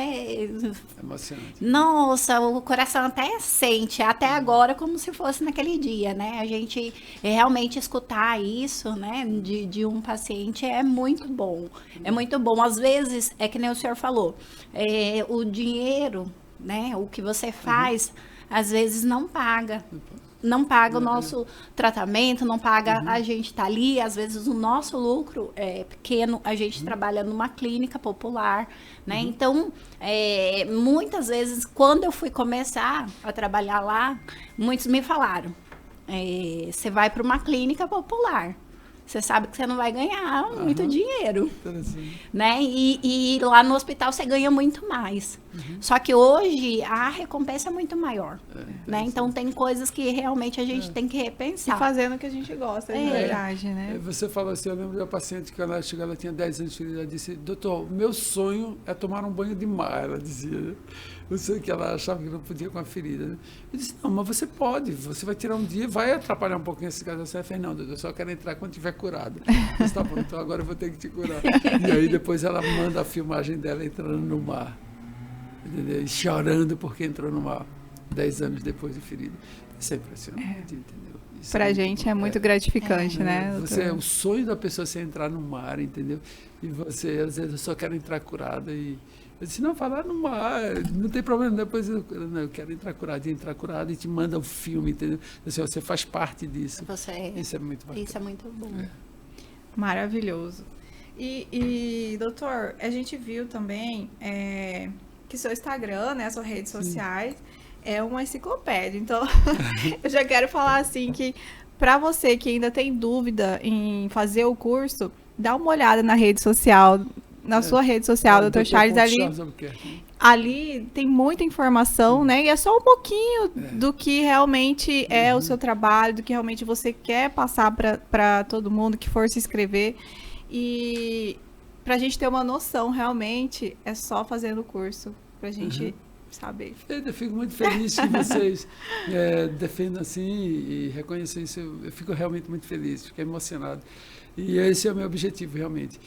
emocionante. Nossa, o coração até sente, até agora, como se fosse naquele dia, né? A gente realmente escutar isso, né, de um paciente é muito bom. É muito bom. Às vezes, é que nem o senhor falou, o dinheiro, né, o que você faz, às vezes não paga. Não paga o nosso tratamento, não paga a gente estar ali. Às vezes o nosso lucro é pequeno, a gente trabalha numa clínica popular, né? Então, muitas vezes, quando eu fui começar a trabalhar lá, muitos me falaram, você vai para uma clínica popular. Você sabe que você não vai ganhar muito dinheiro, né? E lá no hospital você ganha muito mais. Só que hoje a recompensa é muito maior, né? Então tem coisas que realmente a gente tem que repensar. E fazendo o que a gente gosta, de verdade, né? Você falou assim, eu lembro da paciente que ela chegou, ela tinha 10 anos de filho, ela disse, doutor, meu sonho é tomar um banho de mar, ela dizia, né? Eu sei que ela achava que não podia com a ferida, né? Eu disse, não, mas você pode, você vai tirar um dia, vai atrapalhar um pouquinho esse caso. Você fez, não, doutor, eu só quero entrar quando tiver curado. Eu disse, tá bom, então agora eu vou ter que te curar. E aí depois ela manda a filmagem dela entrando no mar, entendeu? E chorando porque entrou no mar 10 anos depois de ferida. Isso é impressionante, entendeu? Isso pra gente é muito gratificante, né? O sonho da pessoa é você entrar no mar, entendeu? E você, às vezes, eu só quero entrar curada e... Eu disse, não, falar no mar, não tem problema, depois eu quero entrar curado e te manda um filme, entendeu? Assim, você faz parte disso. Isso é muito bacana. Isso é muito bom. Maravilhoso. E, doutor, a gente viu também que seu Instagram, né, suas redes sociais, é uma enciclopédia. Então, eu já quero falar assim que, para você que ainda tem dúvida em fazer o curso, dá uma olhada na rede social, na sua rede social, Dr. Charles, ali tem muita informação, né? E é só um pouquinho do que realmente é o seu trabalho, do que realmente você quer passar para todo mundo que for se inscrever. E para a gente ter uma noção, realmente, é só fazendo o curso, para a gente saber. Eu fico muito feliz que vocês defendam assim e reconheçam isso. Eu fico realmente muito feliz, fico emocionado. E esse é o meu objetivo, realmente.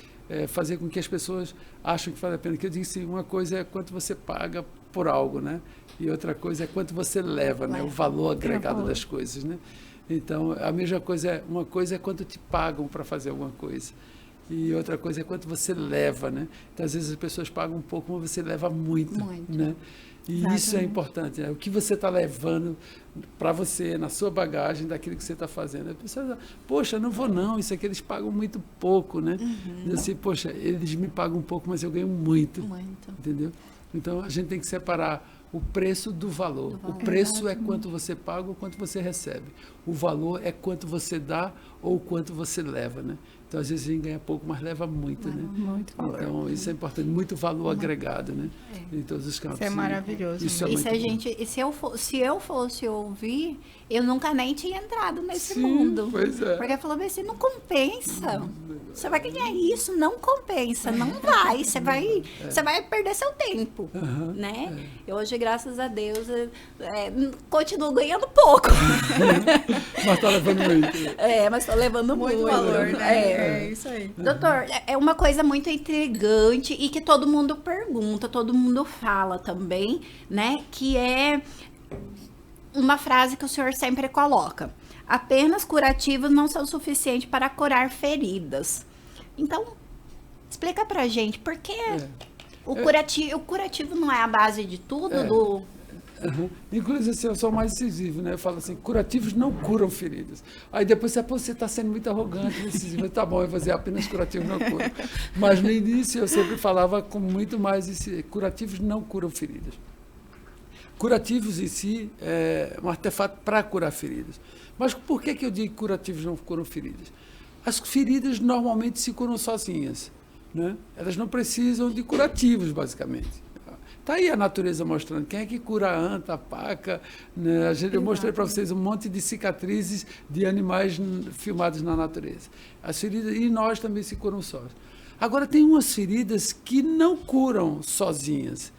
Fazer com que as pessoas achem que vale a pena. Que eu digo assim, uma coisa é quanto você paga por algo, né? E outra coisa é quanto você leva, né? O valor agregado das coisas, né? Então, a mesma coisa uma coisa é quanto te pagam para fazer alguma coisa. E outra coisa é quanto você leva, né? Então, às vezes as pessoas pagam um pouco, mas você leva muito. Né? E isso é importante, né? O que você está levando para você, na sua bagagem, daquilo que você está fazendo. A pessoa, poxa, não vou não, isso aqui eles pagam muito pouco, né? Assim, poxa, eles me pagam um pouco, mas eu ganho muito. Entendeu? Então, a gente tem que separar o preço do valor. O preço é quanto você paga ou quanto você recebe. O valor é quanto você dá ou quanto você leva, né? Então, às vezes, a gente ganha pouco, mas leva muito, né? Muito valor. Então, isso é importante. Muito valor agregado, né? Em todos os campos. Isso é maravilhoso. Isso é muito bom. Se eu fosse ouvir, eu nunca nem tinha entrado nesse mundo. Pois é. Porque falou assim, não compensa. Você vai ganhar isso, não compensa. Não vai. Você vai perder seu tempo, né? E hoje, graças a Deus, continuo ganhando pouco. Mas está levando muito. Mas estou levando muito valor, né? É isso aí. Doutor, é uma coisa muito intrigante e que todo mundo pergunta, todo mundo fala também, né? Que é uma frase que o senhor sempre coloca. Apenas curativos não são suficientes para curar feridas. Então, explica pra gente, por que o curativo não é a base de tudo? Inclusive, assim, eu sou mais decisivo, né? Eu falo assim, curativos não curam feridas. Aí depois você está sendo muito arrogante, decisivo. Tá bom, eu vou dizer apenas curativos não curam. Mas no início eu sempre falava com muito mais curativos não curam feridas. Curativos em si é um artefato para curar feridas. Mas por que eu digo que curativos não curam feridas? As feridas normalmente se curam sozinhas. né? Elas não precisam de curativos, basicamente. Está aí a natureza mostrando. Quem é que cura a anta, a paca? Né? Eu mostrei para vocês um monte de cicatrizes de animais filmados na natureza. As feridas, e nós também se curam sós. Agora, tem umas feridas que não curam sozinhas,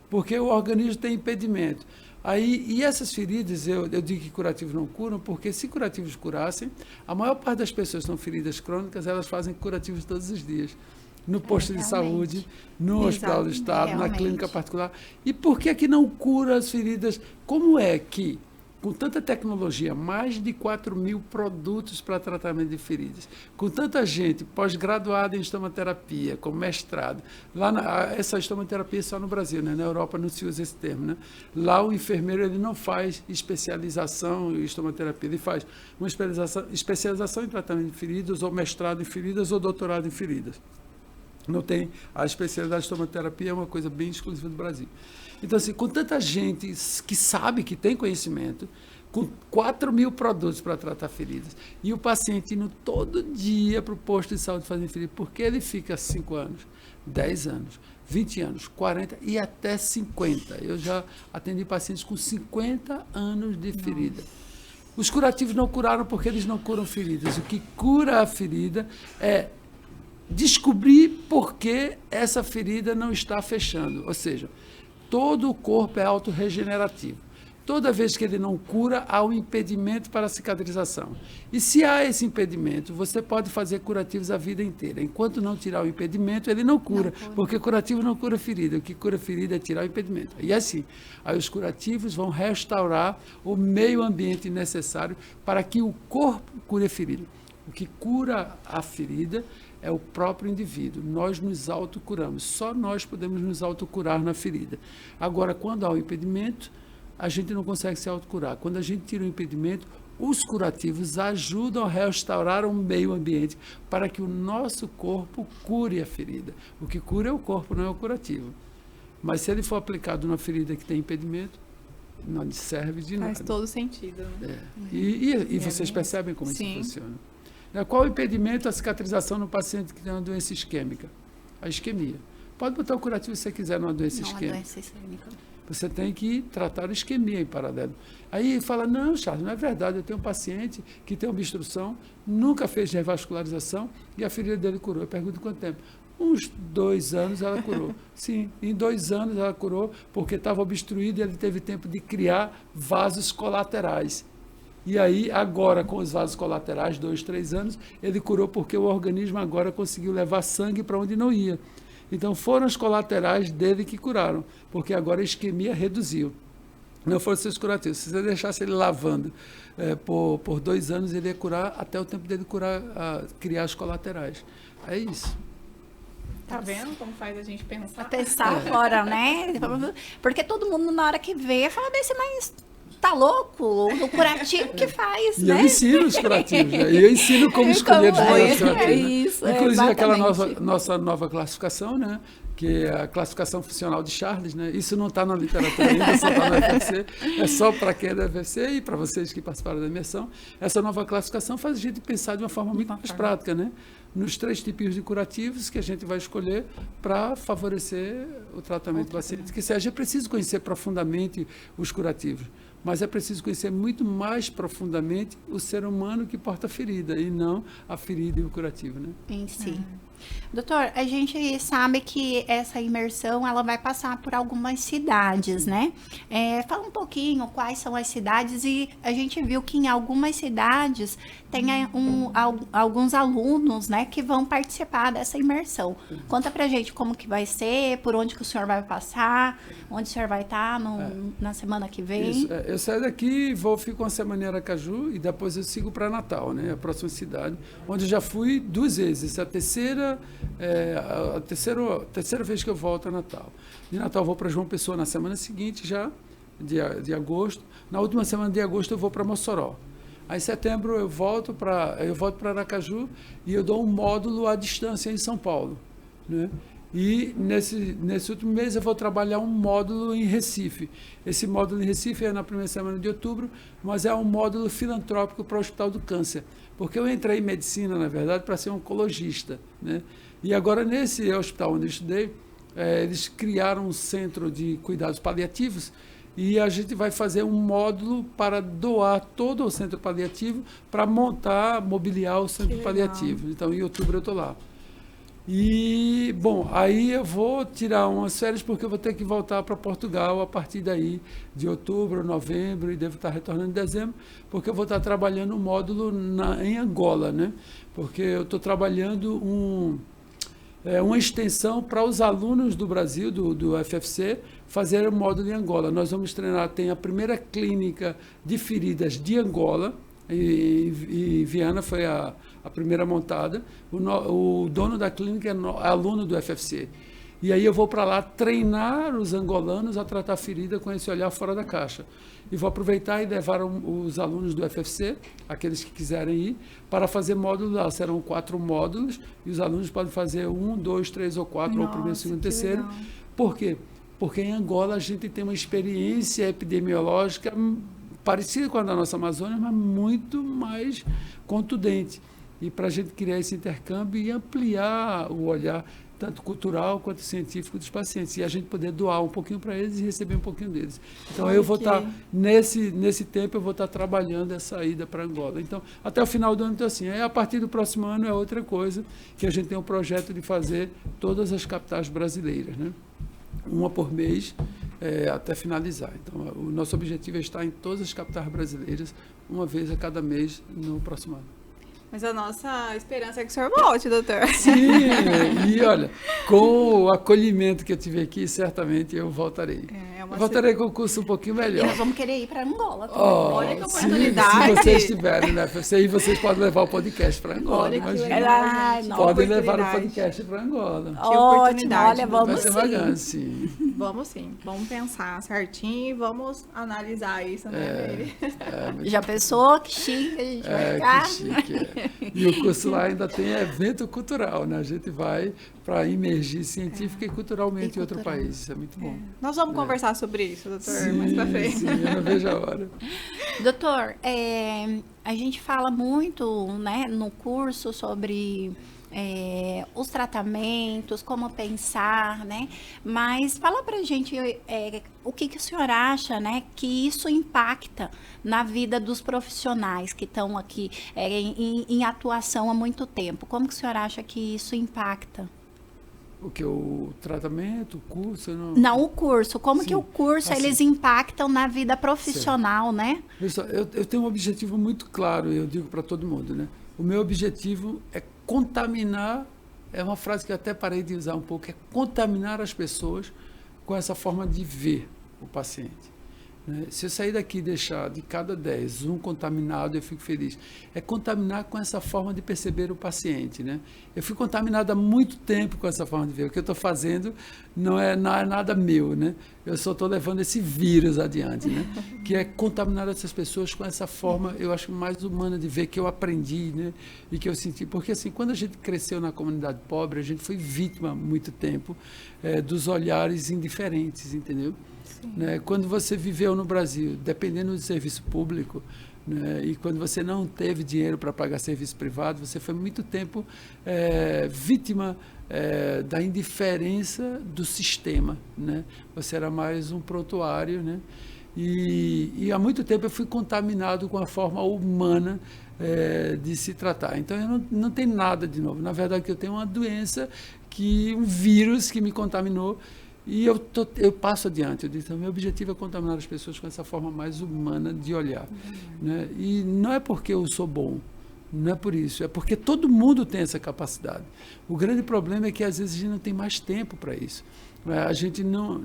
porque o organismo tem impedimento. Aí, e essas feridas, eu digo que curativos não curam, porque se curativos curassem, a maior parte das pessoas que são feridas crônicas, elas fazem curativos todos os dias. No posto de saúde, no hospital do estado, na clínica particular. E por que que não cura as feridas? Como é que, com tanta tecnologia, mais de 4.000 produtos para tratamento de feridas, com tanta gente pós-graduada em estomaterapia, com mestrado, essa estomaterapia é só no Brasil, né? Na Europa não se usa esse termo, né? Lá o enfermeiro ele não faz especialização em estomaterapia, ele faz uma especialização em tratamento de feridas, ou mestrado em feridas, ou doutorado em feridas. Não tem, a especialidade de estomaterapia é uma coisa bem exclusiva do Brasil. Então, assim, com tanta gente que sabe, que tem conhecimento, com 4.000 produtos para tratar feridas, e o paciente indo todo dia para o posto de saúde fazer ferida, porque ele fica 5 anos, 10 anos, 20 anos, 40 e até 50. Eu já atendi pacientes com 50 anos de ferida. Os curativos não curaram porque eles não curam feridas. O que cura a ferida é descobrir por que essa ferida não está fechando. Ou seja, todo o corpo é autorregenerativo. Toda vez que ele não cura, há um impedimento para a cicatrização. E se há esse impedimento, você pode fazer curativos a vida inteira. Enquanto não tirar o impedimento, ele não cura, porque curativo não cura ferida. O que cura ferida é tirar o impedimento. E assim, aí os curativos vão restaurar o meio ambiente necessário para que o corpo cure a ferida. O que cura a ferida é o próprio indivíduo. Nós nos autocuramos. Só nós podemos nos autocurar na ferida. Agora, quando há um impedimento, a gente não consegue se autocurar. Quando a gente tira o impedimento, os curativos ajudam a restaurar o meio ambiente para que o nosso corpo cure a ferida. O que cura é o corpo, não é o curativo. Mas se ele for aplicado numa ferida que tem impedimento, não serve de nada. Faz todo sentido. É. E vocês percebem como isso funciona. Qual o impedimento à cicatrização no paciente que tem uma doença isquêmica? A isquemia. Pode botar o curativo se você quiser numa doença isquêmica. Doença isquêmica. Você tem que tratar a isquemia em paralelo. Aí fala, não, Charles, não é verdade, eu tenho um paciente que tem obstrução, nunca fez revascularização e a ferida dele curou. Eu pergunto quanto tempo? Uns 2 anos ela curou. Sim, em 2 anos ela curou porque estava obstruído e ele teve tempo de criar vasos colaterais. E aí, agora, com os vasos colaterais, 2, 3 anos, ele curou porque o organismo agora conseguiu levar sangue para onde não ia. Então, foram os colaterais dele que curaram, porque agora a isquemia reduziu. Não foram seus curativos. Se você deixasse ele lavando por 2 anos, ele ia curar até o tempo dele criar os colaterais. É isso. Tá vendo como faz a gente pensar? Pensar fora, né? Porque todo mundo, na hora que vê, fala desse, mas tá louco? O curativo que faz, e né? eu ensino os curativos, né? E eu ensino como escolher os melhores curativos. Isso, inclusive aquela nossa nova classificação, né? Que é a classificação funcional de Charles, né? Isso não está na literatura ainda, só está no FFC, é só para quem é da FFC e para vocês que participaram da imersão. Essa nova classificação faz a gente pensar de uma forma muito mais prática, né? Nos 3 tipos de curativos que a gente vai escolher para favorecer o tratamento do paciente. Que seja, é preciso conhecer profundamente os curativos, mas é preciso conhecer muito mais profundamente o ser humano que porta a ferida, e não a ferida e o curativo, né? Em si. Doutor, a gente sabe que essa imersão ela vai passar por algumas cidades, né? Fala um pouquinho quais são as cidades, e a gente viu que em algumas cidades tem alguns alunos, né, que vão participar dessa imersão. Conta pra gente como que vai ser, por onde que o senhor vai passar, onde o senhor vai estar na semana que vem. Isso, eu saio daqui, fico uma semana em Aracaju e depois eu sigo para Natal, né, a próxima cidade, onde eu já fui 2 vezes. Essa é a terceira vez que eu volto a Natal. De Natal eu vou para João Pessoa na semana seguinte já, de agosto. Na última semana de agosto eu vou para Mossoró. Aí em setembro eu volto para Aracaju e eu dou um módulo à distância em São Paulo, né? E nesse último mês eu vou trabalhar um módulo em Recife. Esse módulo em Recife é na primeira semana de outubro, mas é um módulo filantrópico para o Hospital do Câncer, Porque eu entrei em medicina, na verdade, para ser oncologista, né? E agora, nesse hospital onde eu estudei, eles criaram um centro de cuidados paliativos e a gente vai fazer um módulo para doar todo o centro paliativo para mobiliar o centro paliativo. Então, em outubro eu estou lá. E, bom, aí eu vou tirar umas férias porque eu vou ter que voltar para Portugal a partir daí, de outubro, novembro, e devo estar retornando em dezembro, porque eu vou estar trabalhando um módulo em Angola, né? Porque eu estou trabalhando uma extensão para os alunos do Brasil, do FFC, fazer o módulo em Angola. Nós vamos treinar, tem a primeira clínica de feridas de Angola, e Viana foi a primeira montada. O dono da clínica é aluno do FFC. E aí eu vou para lá treinar os angolanos a tratar ferida com esse olhar fora da caixa. E vou aproveitar e levar os alunos do FFC, aqueles que quiserem ir, para fazer módulos lá. Serão 4 módulos e os alunos podem fazer 1, 2, 3 ou 4, ou primeiro, segundo, terceiro. Legal. Por quê? Porque em Angola a gente tem uma experiência epidemiológica parecida com a da nossa Amazônia, mas muito mais contundente. E para a gente criar esse intercâmbio e ampliar o olhar, tanto cultural quanto científico dos pacientes. E a gente poder doar um pouquinho para eles e receber um pouquinho deles. Então, eu vou estar, nesse tempo, eu vou estar trabalhando essa ida para Angola. Então, até o final do ano, então, assim, a partir do próximo ano é outra coisa, que a gente tem um projeto de fazer todas as capitais brasileiras, né? Uma por mês, até finalizar. Então, o nosso objetivo é estar em todas as capitais brasileiras, uma vez a cada mês, no próximo ano. Mas a nossa esperança é que o senhor volte, doutor. Sim, e olha, com o acolhimento que eu tive aqui, certamente eu voltarei. Voltarei com o curso um pouquinho melhor. E nós vamos querer ir para Angola também. Olha que oportunidade. Se vocês estiverem, né? E vocês podem levar o podcast para Angola. Olha que legal. Podem levar o podcast para Angola. Que oportunidade. Olha, vamos vai ser bacana, sim. Vamos sim. Vamos pensar certinho e vamos analisar isso, né? Já pensou? Que chique a gente vai ficar. Que chique, E o curso lá ainda tem evento cultural, né? A gente vai para imergir científica e culturalmente em outro país. Isso é muito bom. Nós vamos conversar sobre isso, doutor, sim, mais pra frente. Sim, eu não vejo a hora. Doutor, a gente fala muito, né, no curso sobre os tratamentos, como pensar, né? Mas fala pra gente o que o senhor acha, né, que isso impacta na vida dos profissionais que estão aqui em atuação há muito tempo. Como que o senhor acha que isso impacta? O que? O tratamento, o curso? Não, o curso. Como Sim. que o curso, eles impactam na vida profissional, certo, né? Pessoal, eu tenho um objetivo muito claro, eu digo para todo mundo, né? O meu objetivo é contaminar, é uma frase que eu até parei de usar um pouco, é contaminar as pessoas com essa forma de ver o paciente. Né? Se eu sair daqui e deixar de cada 10 um contaminado, eu fico feliz. É contaminar com essa forma de perceber o paciente. Né? Eu fui contaminado há muito tempo com essa forma de ver. O que eu estou fazendo não é nada meu. Né? Eu só estou levando esse vírus adiante. Né? Que é contaminar essas pessoas com essa forma, eu acho, mais humana de ver, que eu aprendi, né? E que eu senti. Porque assim, quando a gente cresceu na comunidade pobre, a gente foi vítima há muito tempo dos olhares indiferentes, entendeu? Né? Quando você viveu no Brasil, dependendo do serviço público, né? E quando você não teve dinheiro para pagar serviço privado, você foi muito tempo vítima da indiferença do sistema. Né? Você era mais um prontuário. Né? E há muito tempo eu fui contaminado com a forma humana de se tratar. Então, eu não tenho nada de novo. Na verdade, eu tenho uma doença, um vírus que me contaminou. E eu passo adiante. Eu disse, meu objetivo é contaminar as pessoas com essa forma mais humana de olhar. Né? E não é porque eu sou bom, não é por isso, é porque todo mundo tem essa capacidade. O grande problema é que às vezes a gente não tem mais tempo para isso. A gente não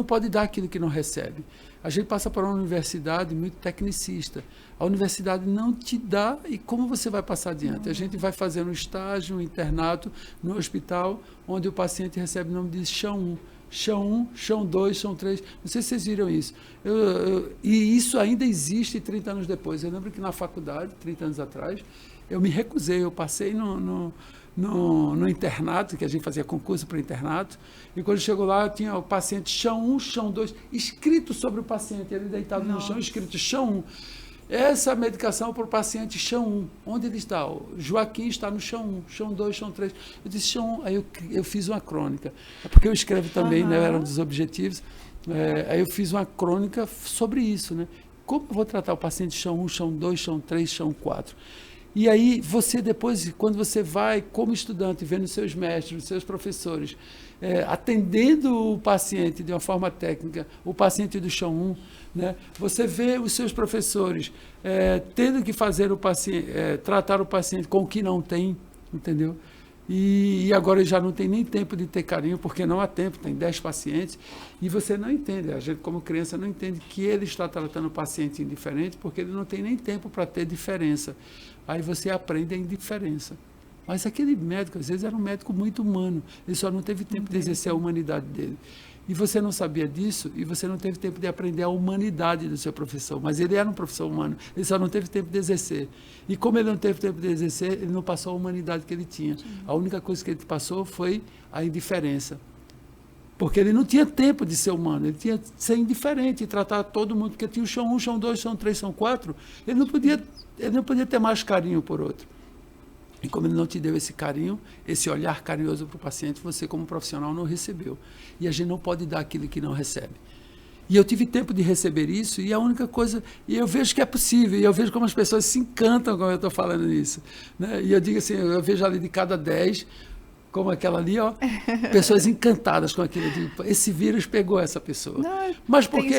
pode dar aquilo que não recebe. A gente passa por uma universidade muito tecnicista. A universidade não te dá, e como você vai passar adiante? A gente vai fazer um estágio, um internato no hospital, onde o paciente recebe o nome de chão 1. Chão 1, chão 2, chão 3. Não sei se vocês viram isso. E isso ainda existe 30 anos depois. Eu lembro que na faculdade, 30 anos atrás, eu me recusei. Eu passei no internato, que a gente fazia concurso para o internato, e quando chegou lá, tinha o paciente chão 1, chão 2, escrito sobre o paciente, ele deitado no chão, escrito chão 1. essa medicação para o paciente chão 1. Onde ele está? O Joaquim está no chão 1, chão 2, chão 3. Eu disse chão 1, aí eu fiz uma crônica. É porque eu escrevo também, né, era um dos objetivos. Aí eu fiz uma crônica sobre isso, né? Como eu vou tratar o paciente chão 1, chão 2, chão 3, chão 4? E aí você depois, quando você vai como estudante, vendo seus mestres, seus professores, atendendo o paciente de uma forma técnica, o paciente do chão 1, né? Você vê os seus professores tendo que fazer o paciente, tratar o paciente com o que não tem, entendeu? E agora já não tem nem tempo de ter carinho, porque não há tempo, tem 10 pacientes, e você não entende, a gente como criança não entende que ele está tratando o paciente indiferente, porque ele não tem nem tempo para ter diferença. Aí você aprende a indiferença. Mas aquele médico, às vezes, era um médico muito humano, ele só não teve tempo de exercer a humanidade dele. E você não sabia disso, e você não teve tempo de aprender a humanidade do seu professor. Mas ele era um professor humano, ele só não teve tempo de exercer. E como ele não teve tempo de exercer, ele não passou a humanidade que ele tinha. A única coisa que ele passou foi a indiferença. Porque ele não tinha tempo de ser humano, ele tinha que ser indiferente e tratar todo mundo, porque tinha o chão 1, chão 2, chão 3, chão 4, ele não podia ter mais carinho por outro. E como ele não te deu esse carinho, esse olhar carinhoso para o paciente, você como profissional não recebeu. E a gente não pode dar aquilo que não recebe. E eu tive tempo de receber isso, e a única coisa... E eu vejo que é possível, e eu vejo como as pessoas se encantam quando eu estou falando isso, né? E eu digo assim, eu vejo ali de cada 10, como aquela ali, ó, pessoas encantadas com aquilo. Eu digo, esse vírus pegou essa pessoa. Não, mas porque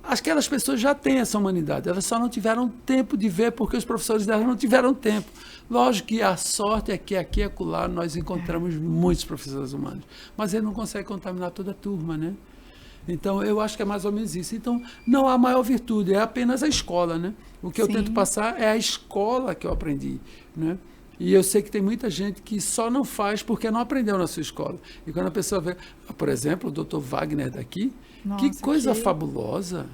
aquelas pessoas já têm essa humanidade, elas só não tiveram tempo de ver, porque os professores delas não tiveram tempo. Lógico que a sorte é que aqui e acolá nós encontramos muitos professores humanos, mas ele não consegue contaminar toda a turma, né? Então, eu acho que é mais ou menos isso. Então, não há maior virtude, é apenas a escola, né? O que eu tento passar é a escola que eu aprendi, né? E eu sei que tem muita gente que só não faz porque não aprendeu na sua escola. E quando a pessoa vê, por exemplo, o Dr. Wagner daqui, que coisa fabulosa.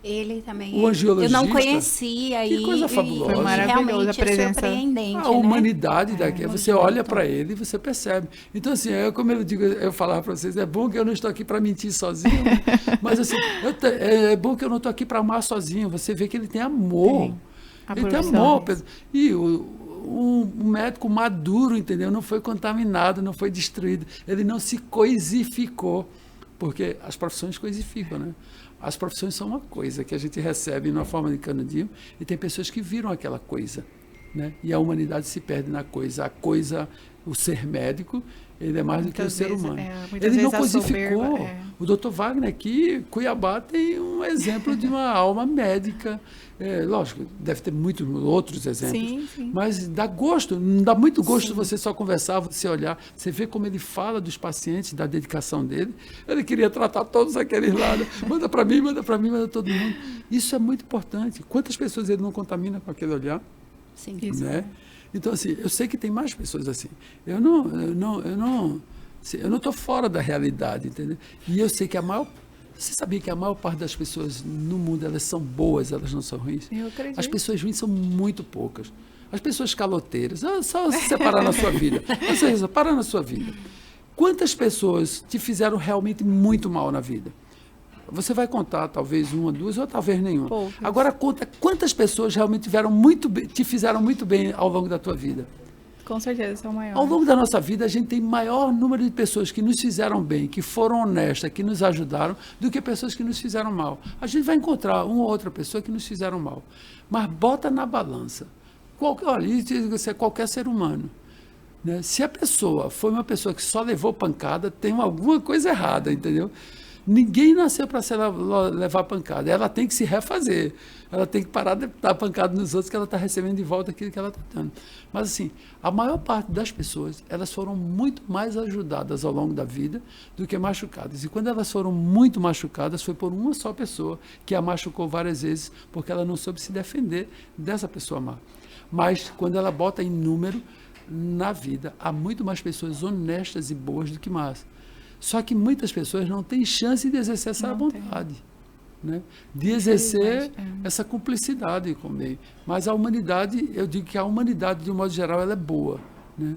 Ele também. O angiologista. Eu não conhecia. Que coisa fabulosa. Foi maravilhoso a presença. Surpreendente, a humanidade daqui. Você muito. olha para ele e você percebe. Então, assim, como eu digo, eu falava para vocês, é bom que eu não estou aqui para mentir sozinho, mas assim, é bom que eu não estou aqui para amar sozinho. Você vê que ele tem amor. Ele tem amor. E um médico maduro, entendeu? Não foi contaminado, não foi destruído. Ele não se coisificou. Porque as profissões coisificam, né? As profissões são uma coisa que a gente recebe na forma de canudinho e tem pessoas que viram aquela coisa, né? E a humanidade se perde na coisa. A coisa, o ser médico, ele é mais do que o ser humano. Ele não coisificou. O Dr. Wagner aqui, Cuiabá, tem um exemplo de uma alma médica. Lógico, deve ter muitos outros exemplos. Sim. Mas dá gosto, não dá muito gosto você só conversar, você olhar. Você vê como ele fala dos pacientes, da dedicação dele. Ele queria tratar todos aqueles lá. Manda para mim, manda todo mundo. Isso é muito importante. Quantas pessoas ele não contamina com aquele olhar? Sim. Né? Então, assim, eu sei que tem mais pessoas assim. Eu não estou fora da realidade, entendeu? E eu sei que você sabia que a maior parte das pessoas no mundo, elas são boas, elas não são ruins? Eu acredito. As pessoas ruins são muito poucas. As pessoas caloteiras, só se separar na sua vida. Para na sua vida. Quantas pessoas te fizeram realmente muito mal na vida? Você vai contar talvez uma, duas ou talvez nenhuma. Poucas. Agora conta quantas pessoas realmente te fizeram muito bem ao longo da tua vida. Com certeza, esse é o maior. Ao longo da nossa vida, a gente tem maior número de pessoas que nos fizeram bem, que foram honestas, que nos ajudaram, do que pessoas que nos fizeram mal. A gente vai encontrar uma ou outra pessoa que nos fizeram mal. Mas bota na balança. Isso é qualquer ser humano. Né? Se a pessoa foi uma pessoa que só levou pancada, tem alguma coisa errada, entendeu? Ninguém nasceu para levar pancada. Ela tem que se refazer. Ela tem que parar de dar pancada nos outros, que ela está recebendo de volta aquilo que ela está dando. Mas, assim, a maior parte das pessoas, elas foram muito mais ajudadas ao longo da vida do que machucadas. E quando elas foram muito machucadas, foi por uma só pessoa que a machucou várias vezes, porque ela não soube se defender dessa pessoa má. Mas, quando ela bota em número, na vida, há muito mais pessoas honestas e boas do que más. Só que muitas pessoas não têm chance de exercer essa bondade, né? De exercer essa cumplicidade com o meio. Mas a humanidade, eu digo que a humanidade, de um modo geral, ela é boa, né?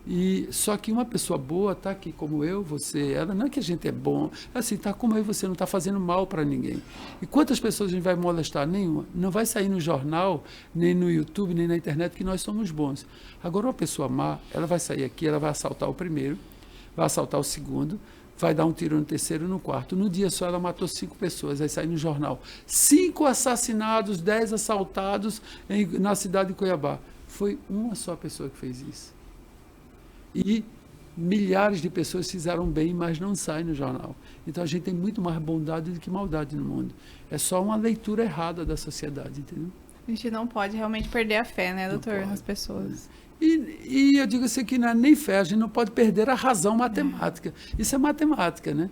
E só que uma pessoa boa está aqui como eu, você, ela não é que a gente é bom, assim, está como eu e você, não está fazendo mal para ninguém. E quantas pessoas a gente vai molestar? Nenhuma. Não vai sair no jornal, nem no YouTube, nem na internet que nós somos bons. Agora, uma pessoa má, ela vai sair aqui, ela vai assaltar o primeiro, vai assaltar o segundo, vai dar um tiro no terceiro e no quarto. No dia só ela matou 5 pessoas, aí sai no jornal. 5 assassinados, 10 assaltados na cidade de Cuiabá. Foi uma só pessoa que fez isso. E milhares de pessoas fizeram bem, mas não saem no jornal. Então a gente tem muito mais bondade do que maldade no mundo. É só uma leitura errada da sociedade, entendeu? A gente não pode realmente perder a fé, né, doutor, nas pessoas. E eu digo assim que não é nem fé, a gente não pode perder a razão matemática. Isso é matemática, né?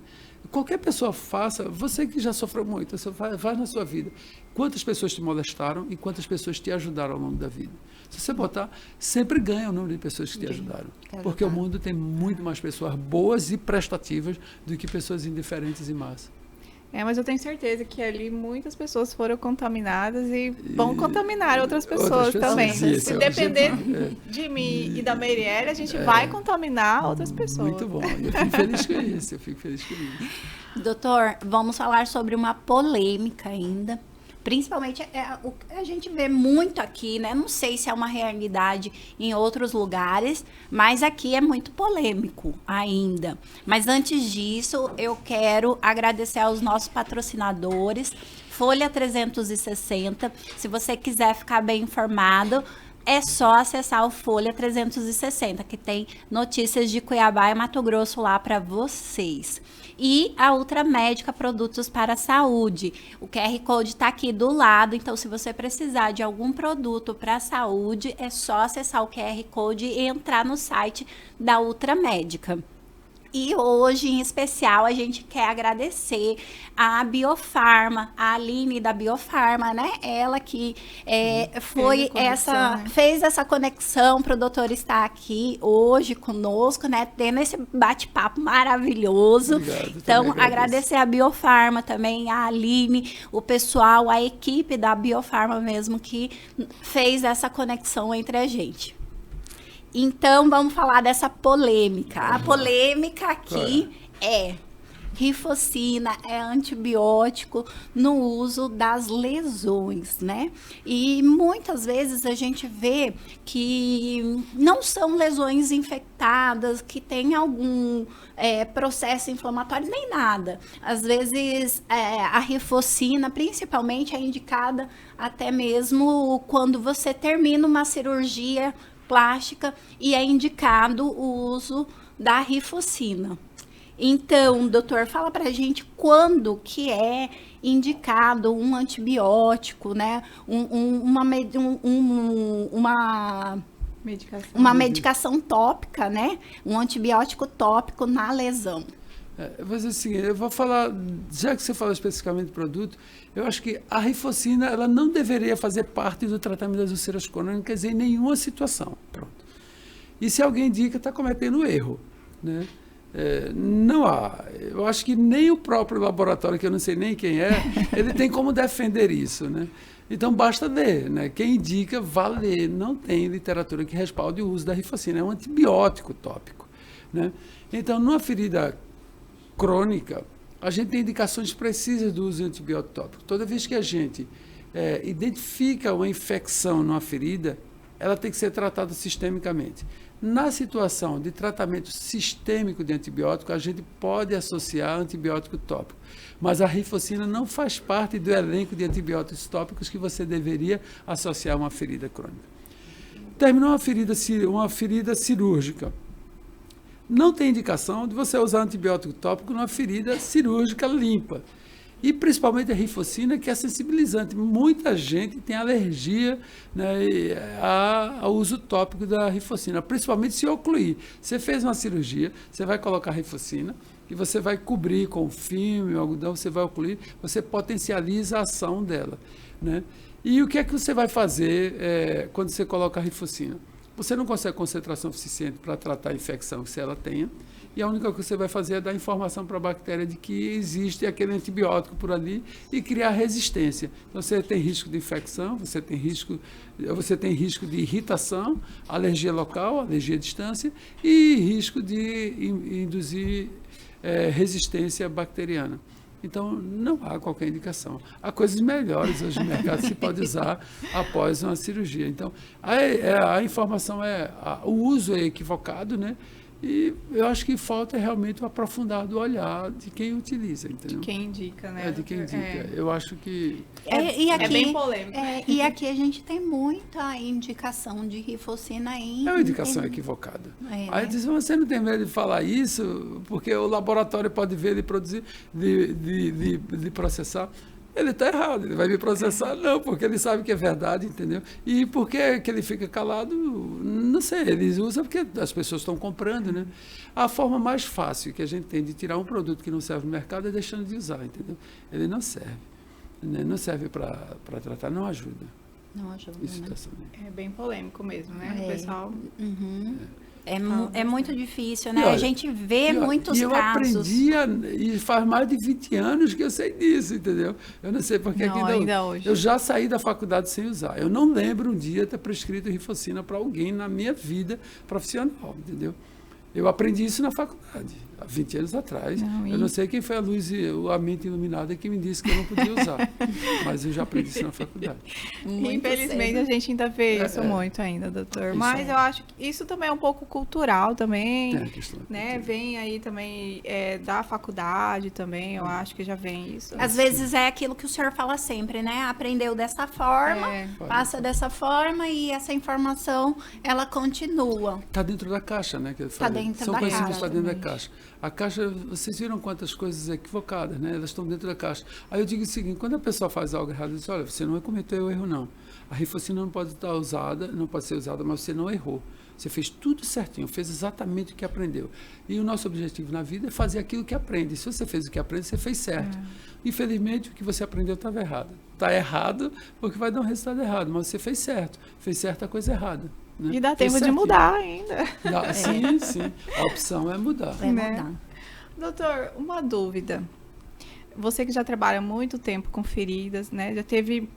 Qualquer pessoa faça, você que já sofreu muito, você vai na sua vida. Quantas pessoas te molestaram e quantas pessoas te ajudaram ao longo da vida? Se você botar, sempre ganha o número de pessoas que te ajudaram. Porque o mundo tem muito mais pessoas boas e prestativas do que pessoas indiferentes e más. Mas eu tenho certeza que ali muitas pessoas foram contaminadas e vão contaminar outras pessoas também. Se depender de mim e da Meirelle, a gente vai contaminar outras pessoas. Muito bom. Eu fico feliz com isso. Doutor, vamos falar sobre uma polêmica ainda. Principalmente, o que a gente vê muito aqui, né? Não sei se é uma realidade em outros lugares, mas aqui é muito polêmico ainda. Mas antes disso, eu quero agradecer aos nossos patrocinadores, Folha 360. Se você quiser ficar bem informado, é só acessar o Folha 360, que tem notícias de Cuiabá e Mato Grosso lá para vocês. E a Ultramédica Produtos para a Saúde. O QR Code está aqui do lado, então se você precisar de algum produto para a saúde, é só acessar o QR Code e entrar no site da Ultramédica. E hoje, em especial, a gente quer agradecer a Biofarma, a Aline da Biofarma, né? Ela que fez essa conexão para o doutor estar aqui hoje conosco, né? Tendo esse bate-papo maravilhoso. Obrigado, então, agradecer a Biofarma também, a Aline, o pessoal, a equipe da Biofarma mesmo que fez essa conexão entre a gente. Então, vamos falar dessa polêmica. A polêmica aqui é rifocina, é antibiótico no uso das lesões, né? E muitas vezes a gente vê que não são lesões infectadas, que tem algum processo inflamatório, nem nada. Às vezes, a rifocina, principalmente, é indicada até mesmo quando você termina uma cirurgia plástica e é indicado o uso da rifocina. Então, doutor, fala pra gente quando que é indicado um antibiótico, né? Uma medicação tópica, né? Um antibiótico tópico na lesão. Eu vou falar, já que você fala especificamente do produto, eu acho que a rifocina ela não deveria fazer parte do tratamento das úlceras crônicas em nenhuma situação. Pronto. E se alguém indica, está cometendo erro, né? Não há. Eu acho que nem o próprio laboratório, que eu não sei nem quem é, ele tem como defender isso, né? Então, basta ler, né? Quem indica, vá ler. Não tem literatura que respalde o uso da rifocina. É um antibiótico tópico, né? Então, numa ferida crônica, a gente tem indicações precisas do uso de antibiótico tópico. Toda vez que a gente identifica uma infecção numa ferida, ela tem que ser tratada sistemicamente. Na situação de tratamento sistêmico de antibiótico, a gente pode associar antibiótico tópico, mas a rifocina não faz parte do elenco de antibióticos tópicos que você deveria associar a uma ferida crônica. Terminou uma ferida cirúrgica. Não tem indicação de você usar antibiótico tópico numa ferida cirúrgica limpa. E principalmente a rifocina, que é sensibilizante. Muita gente tem alergia, né, ao uso tópico da rifocina, principalmente se ocluir. Você fez uma cirurgia, você vai colocar a rifocina e você vai cobrir com filme, algodão, você vai ocluir, você potencializa a ação dela, né? E o que é que você vai fazer quando você coloca a rifocina? Você não consegue concentração suficiente para tratar a infecção que se ela tenha, e a única coisa que você vai fazer é dar informação para a bactéria de que existe aquele antibiótico por ali e criar resistência. Então, você tem risco de infecção, você tem risco de irritação, alergia local, alergia à distância e risco de induzir resistência bacteriana. Então, não há qualquer indicação. Há coisas melhores hoje no mercado que se pode usar após uma cirurgia. Então, a informação o uso é equivocado, né? E eu acho que falta realmente o aprofundado olhar de quem utiliza, entendeu? De quem indica, né? De quem indica. Eu acho que... É bem polêmico. E aqui a gente tem muita indicação de rifocina aí. É uma indicação equivocada. Aí diz, você não tem medo de falar isso, porque o laboratório pode ver ele produzir, de processar. Ele está errado, ele vai me processar, não, porque ele sabe que é verdade, entendeu? E por que ele fica calado? Não sei, ele usa porque as pessoas estão comprando, né? A forma mais fácil que a gente tem de tirar um produto que não serve no mercado é deixando de usar, entendeu? Ele não serve, né? Não serve para tratar, não ajuda. Não ajuda, Isso né? tá É bem polêmico mesmo, né? O pessoal... Uhum. É muito difícil, né? E olha, a gente vê muitos eu casos. E faz mais de 20 anos que eu sei disso, entendeu? Eu não sei porque Não, ainda hoje. Eu já saí da faculdade sem usar. Eu não lembro um dia ter prescrito rifocina para alguém na minha vida profissional, entendeu? Eu aprendi isso na faculdade, há 20 anos atrás. Eu não sei quem foi a mente iluminada que me disse que eu não podia usar, mas eu já aprendi isso na faculdade. Infelizmente, a gente ainda vê isso muito ainda, doutor. Mas eu acho que isso também é um pouco cultural também, Tem a questão da né? cultura. Vem aí também da faculdade também, eu acho que já vem isso. Às vezes é aquilo que o senhor fala sempre, né? Aprendeu dessa forma, passa dessa forma e essa informação, ela continua. Está dentro da caixa, né? Que eu Tá falei. dentro São da conhecimentos caixa, está dentro da exatamente. caixa. A caixa, vocês viram quantas coisas equivocadas, né? Elas estão dentro da caixa. Aí eu digo o seguinte, quando a pessoa faz algo errado, eu digo, olha, você não cometeu erro, não. A rifocina não pode estar usada, não pode ser usada, mas você não errou. Você fez tudo certinho, fez exatamente o que aprendeu. E o nosso objetivo na vida é fazer aquilo que aprende. Se você fez o que aprende, você fez certo. Infelizmente, o que você aprendeu estava errado. Está errado porque vai dar um resultado errado, mas você fez certo. Fez certo a coisa errada. Né? E dá Fez tempo de certinho. mudar ainda. Sim, sim. A opção é mudar. Vai Né? mudar. Doutor, uma dúvida. Você que já trabalha há muito tempo com feridas, né? Já teve,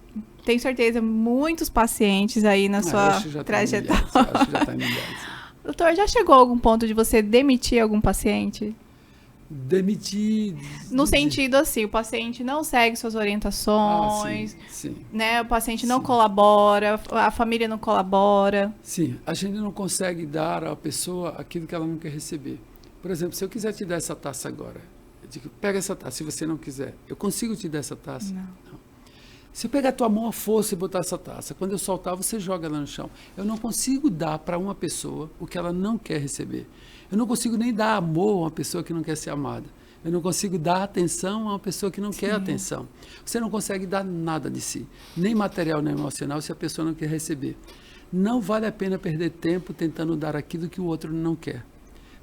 tenho certeza, muitos pacientes aí na sua Acho que já tá trajetória. Acho que já está em milhares. Doutor, já chegou a algum ponto de você demitir algum paciente? Demitir. No sentido assim, o paciente não segue suas orientações, Sim. né? O paciente não Sim. colabora, a família não colabora. Sim, a gente não consegue dar à pessoa aquilo que ela não quer receber. Por exemplo, se eu quiser te dar essa taça agora, eu digo, pega essa taça, se você não quiser. Eu consigo te dar essa taça? Não. Se eu pegar a tua mão à força e botar essa taça, quando eu soltar, você joga ela no chão. Eu não consigo dar para uma pessoa o que ela não quer receber. Eu não consigo nem dar amor a uma pessoa que não quer ser amada. Eu não consigo dar atenção a uma pessoa que não quer atenção. Você não consegue dar nada de si, nem material, nem emocional, se a pessoa não quer receber. Não vale a pena perder tempo tentando dar aquilo que o outro não quer.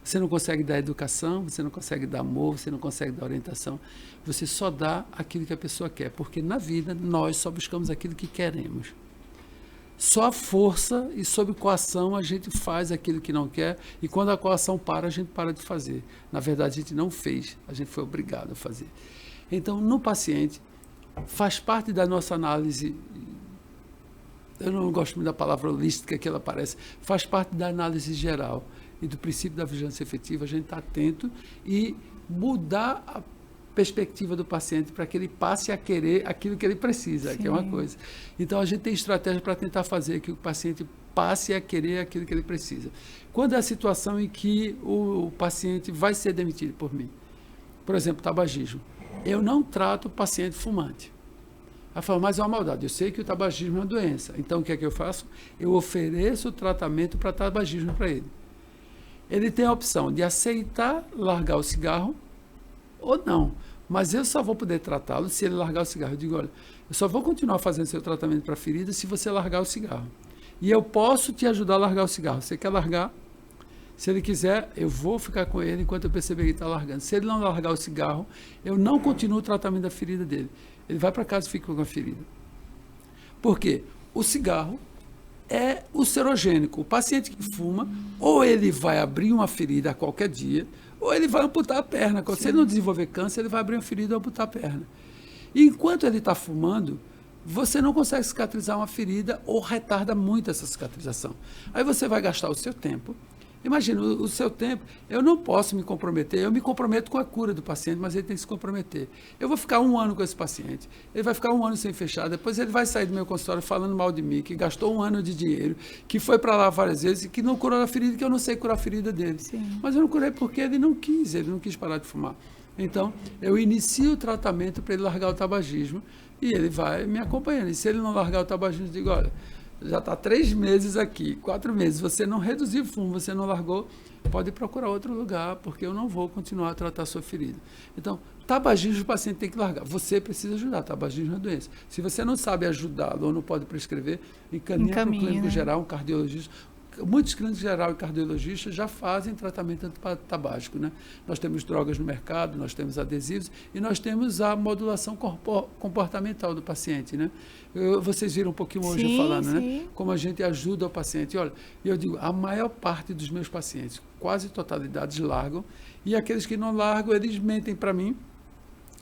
Você não consegue dar educação, você não consegue dar amor, você não consegue dar orientação. Você só dá aquilo que a pessoa quer, porque na vida nós só buscamos aquilo que queremos. Só a força e sob coação a gente faz aquilo que não quer, e quando a coação para, a gente para de fazer. Na verdade, a gente não fez, a gente foi obrigado a fazer. Então, no paciente, faz parte da nossa análise, eu não gosto muito da palavra holística que ela aparece, faz parte da análise geral e do princípio da vigilância efetiva, a gente está atento e mudar a perspectiva do paciente para que ele passe a querer aquilo que ele precisa, que é uma coisa. Então, a gente tem estratégia para tentar fazer que o paciente passe a querer aquilo que ele precisa. Quando é a situação em que o paciente vai ser demitido por mim, por exemplo, tabagismo, eu não trato o paciente fumante. Ela fala, mas é uma maldade, eu sei que o tabagismo é uma doença, então o que é que eu faço? Eu ofereço o tratamento para tabagismo para ele. Ele tem a opção de aceitar largar o cigarro ou não, mas eu só vou poder tratá-lo se ele largar o cigarro. Eu digo, olha, eu só vou continuar fazendo seu tratamento para a ferida se você largar o cigarro. E eu posso te ajudar a largar o cigarro. Você quer largar? Se ele quiser, eu vou ficar com ele enquanto eu perceber que ele está largando. Se ele não largar o cigarro, eu não continuo o tratamento da ferida dele. Ele vai para casa e fica com a ferida. Por quê? O cigarro é o serogênico. O paciente que fuma, ou ele vai abrir uma ferida a qualquer dia, ou ele vai amputar a perna. Se ele não desenvolver câncer, ele vai abrir uma ferida e amputar a perna. E enquanto ele está fumando, você não consegue cicatrizar uma ferida ou retarda muito essa cicatrização. Aí você vai gastar o seu tempo. Imagina, o seu tempo, eu não posso me comprometer, eu me comprometo com a cura do paciente, mas ele tem que se comprometer. Eu vou ficar 1 ano com esse paciente, ele vai ficar 1 ano sem fechar, depois ele vai sair do meu consultório falando mal de mim, que gastou 1 ano de dinheiro, que foi para lá várias vezes e que não curou a ferida, que eu não sei curar a ferida dele. Sim. Mas eu não curei porque ele não quis parar de fumar. Então, eu inicio o tratamento para ele largar o tabagismo e ele vai me acompanhando. E se ele não largar o tabagismo, eu digo, olha, já está 3 meses aqui, 4 meses, você não reduziu o fumo, você não largou, pode procurar outro lugar, porque eu não vou continuar a tratar a sua ferida. Então, tabagismo o paciente tem que largar. Você precisa ajudar, tabagismo é uma doença. Se você não sabe ajudá-lo ou não pode prescrever, encaminha para o clínico geral, um cardiologista. Muitos clínicos geral e cardiologistas já fazem tratamento antitabágico, né? Nós temos drogas no mercado, nós temos adesivos e nós temos a modulação comportamental do paciente, né? Vocês viram um pouquinho hoje eu falando, né? Como a gente ajuda o paciente. Olha, eu digo, a maior parte dos meus pacientes, quase totalidade, largam, e aqueles que não largam, eles mentem para mim,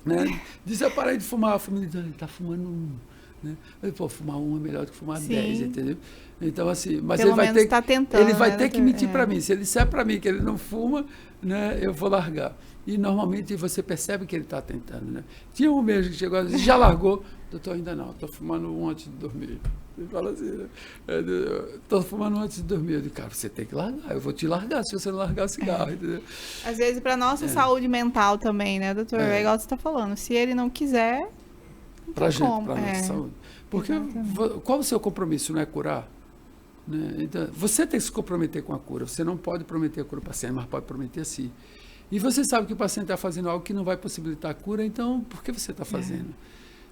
né? Dizem, eu parei de fumar, a família diz, ele está fumando 1. Né? Pô, fumar 1 é melhor do que fumar 10, entendeu? Então, assim, mas pelo ele vai menos ter, tá tentando, ele vai né, ter que mentir para mim. Se ele disser para mim que ele não fuma, né, eu vou largar. E normalmente você percebe que ele está tentando, né? Tinha um mesmo que chegou e disse, já largou? Doutor, ainda não, estou fumando 1 antes de dormir. Ele fala assim, né? Estou fumando 1 antes de dormir. Eu digo, cara, você tem que largar, eu vou te largar se você não largar o cigarro, entendeu? Às vezes, para nossa saúde mental também, né, doutor? É igual você está falando, se ele não quiser, para a gente, para a nossa saúde. Porque qual o seu compromisso? Não é curar? Né? Então, você tem que se comprometer com a cura. Você não pode prometer a cura para o paciente, mas pode prometer a si. E você sabe que o paciente está fazendo algo que não vai possibilitar a cura, então por que você está fazendo?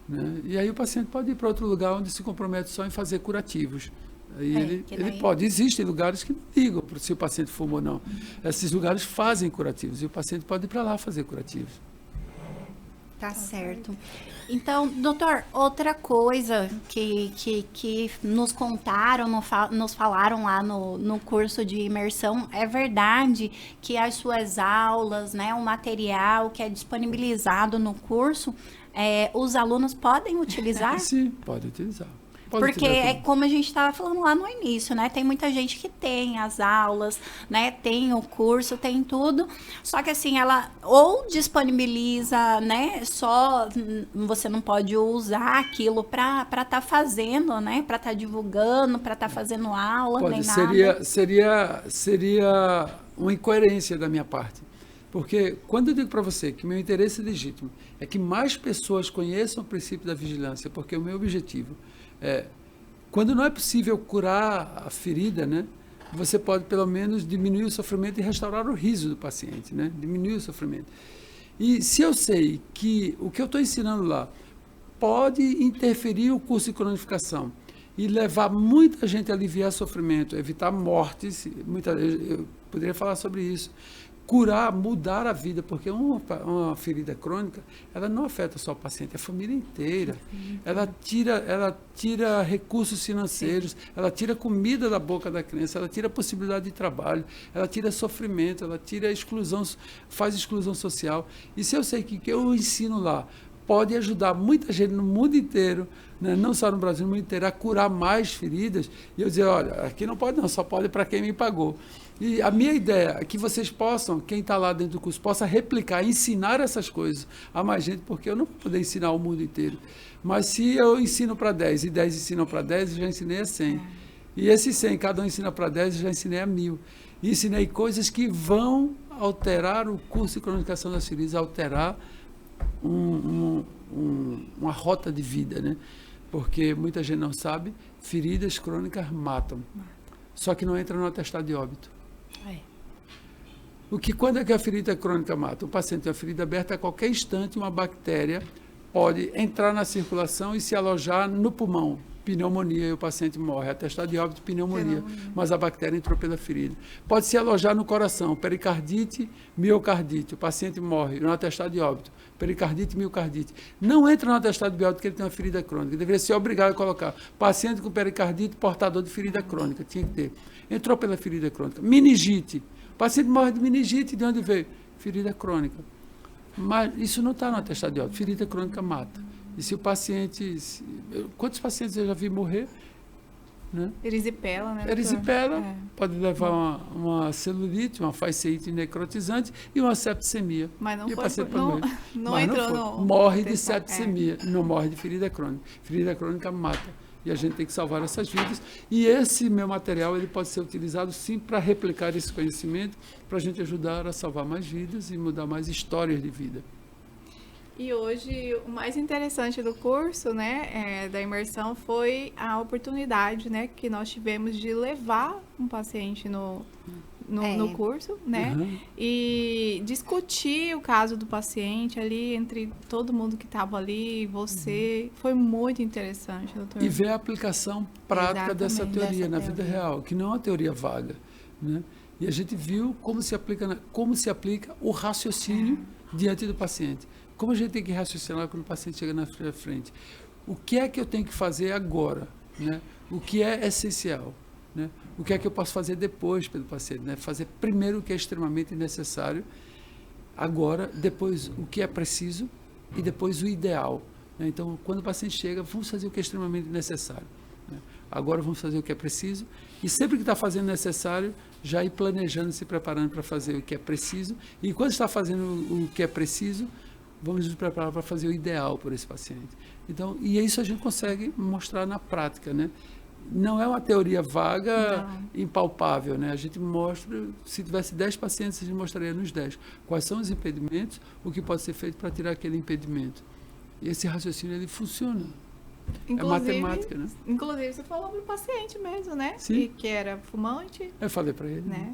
Né? E aí o paciente pode ir para outro lugar onde se compromete só em fazer curativos. Aí ele pode. Existem lugares que não ligam se o paciente fuma ou não. Esses lugares fazem curativos e o paciente pode ir para lá fazer curativos. Tá certo. Então, doutor, outra coisa que nos contaram, nos falaram lá no curso de imersão, é verdade que as suas aulas, né, o material que é disponibilizado no curso, os alunos podem utilizar? Sim, podem utilizar. Porque é como a gente estava falando lá no início, né? Tem muita gente que tem as aulas, né? Tem o curso, tem tudo. Só que assim, ela ou disponibiliza, né? Só você não pode usar aquilo para estar fazendo, né? Para estar divulgando, para estar fazendo aula, nem nada. Seria uma incoerência da minha parte. Porque quando eu digo para você que meu interesse legítimo é que mais pessoas conheçam o princípio da vigilância, porque o meu objetivo quando não é possível curar a ferida, né, você pode pelo menos diminuir o sofrimento e restaurar o riso do paciente, né, diminuir o sofrimento. E se eu sei que o que eu estou ensinando lá pode interferir o curso de cronificação e levar muita gente a aliviar sofrimento, evitar mortes, eu poderia falar sobre isso, curar, mudar a vida, porque uma ferida crônica, ela não afeta só o paciente, a família inteira. Ela tira recursos financeiros, ela tira comida da boca da criança, ela tira a possibilidade de trabalho, ela tira sofrimento, ela tira exclusão, faz exclusão social. E se eu sei que eu ensino lá pode ajudar muita gente no mundo inteiro, né, não só no Brasil, no mundo inteiro, a curar mais feridas, e eu dizer, olha, aqui não pode não, só pode para quem me pagou. E a minha ideia é que vocês possam, quem está lá dentro do curso, possa replicar, ensinar essas coisas a mais gente, porque eu não vou poder ensinar o mundo inteiro. Mas se eu ensino para 10 e 10 ensinam para 10, eu já ensinei a 100. E esses 100, cada um ensina para 10, eu já ensinei a 1000. E ensinei coisas que vão alterar o curso de cronificação das feridas, alterar uma rota de vida, né? Porque muita gente não sabe, feridas crônicas matam. Só que não entra no atestado de óbito. Quando é que a ferida crônica mata? O paciente tem a ferida aberta, a qualquer instante uma bactéria pode entrar na circulação e se alojar no pulmão, pneumonia e o paciente morre. Atestado de óbito, pneumonia, mas a bactéria entrou pela ferida. Pode se alojar no coração, pericardite, miocardite, o paciente morre, no atestado de óbito, pericardite, miocardite. Não entra no atestado de óbito porque ele tem uma ferida crônica. Deveria ser obrigado a colocar paciente com pericardite, portador de ferida crônica, tinha que ter. Entrou pela ferida crônica. Meningite, o paciente morre de meningite, de onde veio? Ferida crônica. Mas isso não está no atestado de óbito, ferida crônica mata. E se o paciente... Quantos pacientes eu já vi morrer? Né? Erisipela, né? Erisipela pode levar uma celulite, uma fasciite necrotizante e uma septicemia. Mas não e foi, não entrou no... Morre de septicemia, não morre de ferida crônica. Ferida crônica mata. E a gente tem que salvar essas vidas. E esse meu material ele pode ser utilizado, sim, para replicar esse conhecimento, para a gente ajudar a salvar mais vidas e mudar mais histórias de vida. E hoje, o mais interessante do curso, né, da imersão, foi a oportunidade, né, que nós tivemos de levar um paciente no curso, né, e discutir o caso do paciente ali, entre todo mundo que estava ali, você. Foi muito interessante, doutor. E ver a aplicação prática dessa teoria na vida real, que não é uma teoria vaga, né? E a gente viu como se aplica o raciocínio diante do paciente. Como a gente tem que raciocinar quando o paciente chega na frente? O que é que eu tenho que fazer agora? Né? O que é essencial? Né? O que é que eu posso fazer depois pelo paciente? Né? Fazer primeiro o que é extremamente necessário, agora, depois o que é preciso e depois o ideal. Né? Então, quando o paciente chega, vamos fazer o que é extremamente necessário. Né? Agora vamos fazer o que é preciso e sempre que está fazendo necessário, já ir planejando, se preparando para fazer o que é preciso. E quando está fazendo o que é preciso, vamos nos preparar para fazer o ideal por esse paciente. Então, e isso a gente consegue mostrar na prática, né? Não é uma teoria vaga, impalpável, né? A gente mostra, se tivesse 10 pacientes, a gente mostraria nos 10 quais são os impedimentos, o que pode ser feito para tirar aquele impedimento. E esse raciocínio, ele funciona. É matemática, né? Inclusive, você falou para o paciente mesmo, né? Sim. Que era fumante. Eu falei para ele. Né?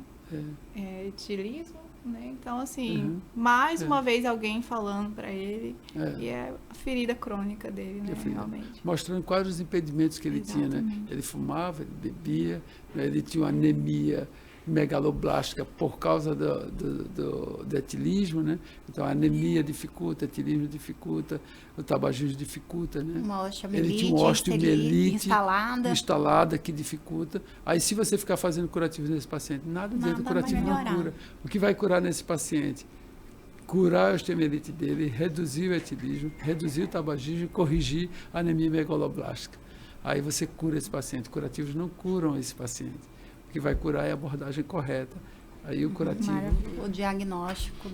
Etilismo. Né? Então, assim, mais uma vez alguém falando para ele, e é a ferida crônica dele, né? Realmente. Mostrando quais os impedimentos que ele tinha, né? Ele fumava, ele bebia, né? Ele tinha uma anemia megaloblástica por causa do etilismo, né? Então a anemia dificulta, o etilismo dificulta, o tabagismo dificulta, né? Ele tinha uma osteomielite instalada que dificulta. Aí se você ficar fazendo curativo nesse paciente, nada dentro do curativo não cura. O que vai curar nesse paciente? Curar a osteomielite dele, reduzir o etilismo, reduzir o tabagismo e corrigir a anemia megaloblástica. Aí você cura esse paciente. Curativos não curam esse paciente. O que vai curar é a abordagem correta. Aí o curativo... O diagnóstico.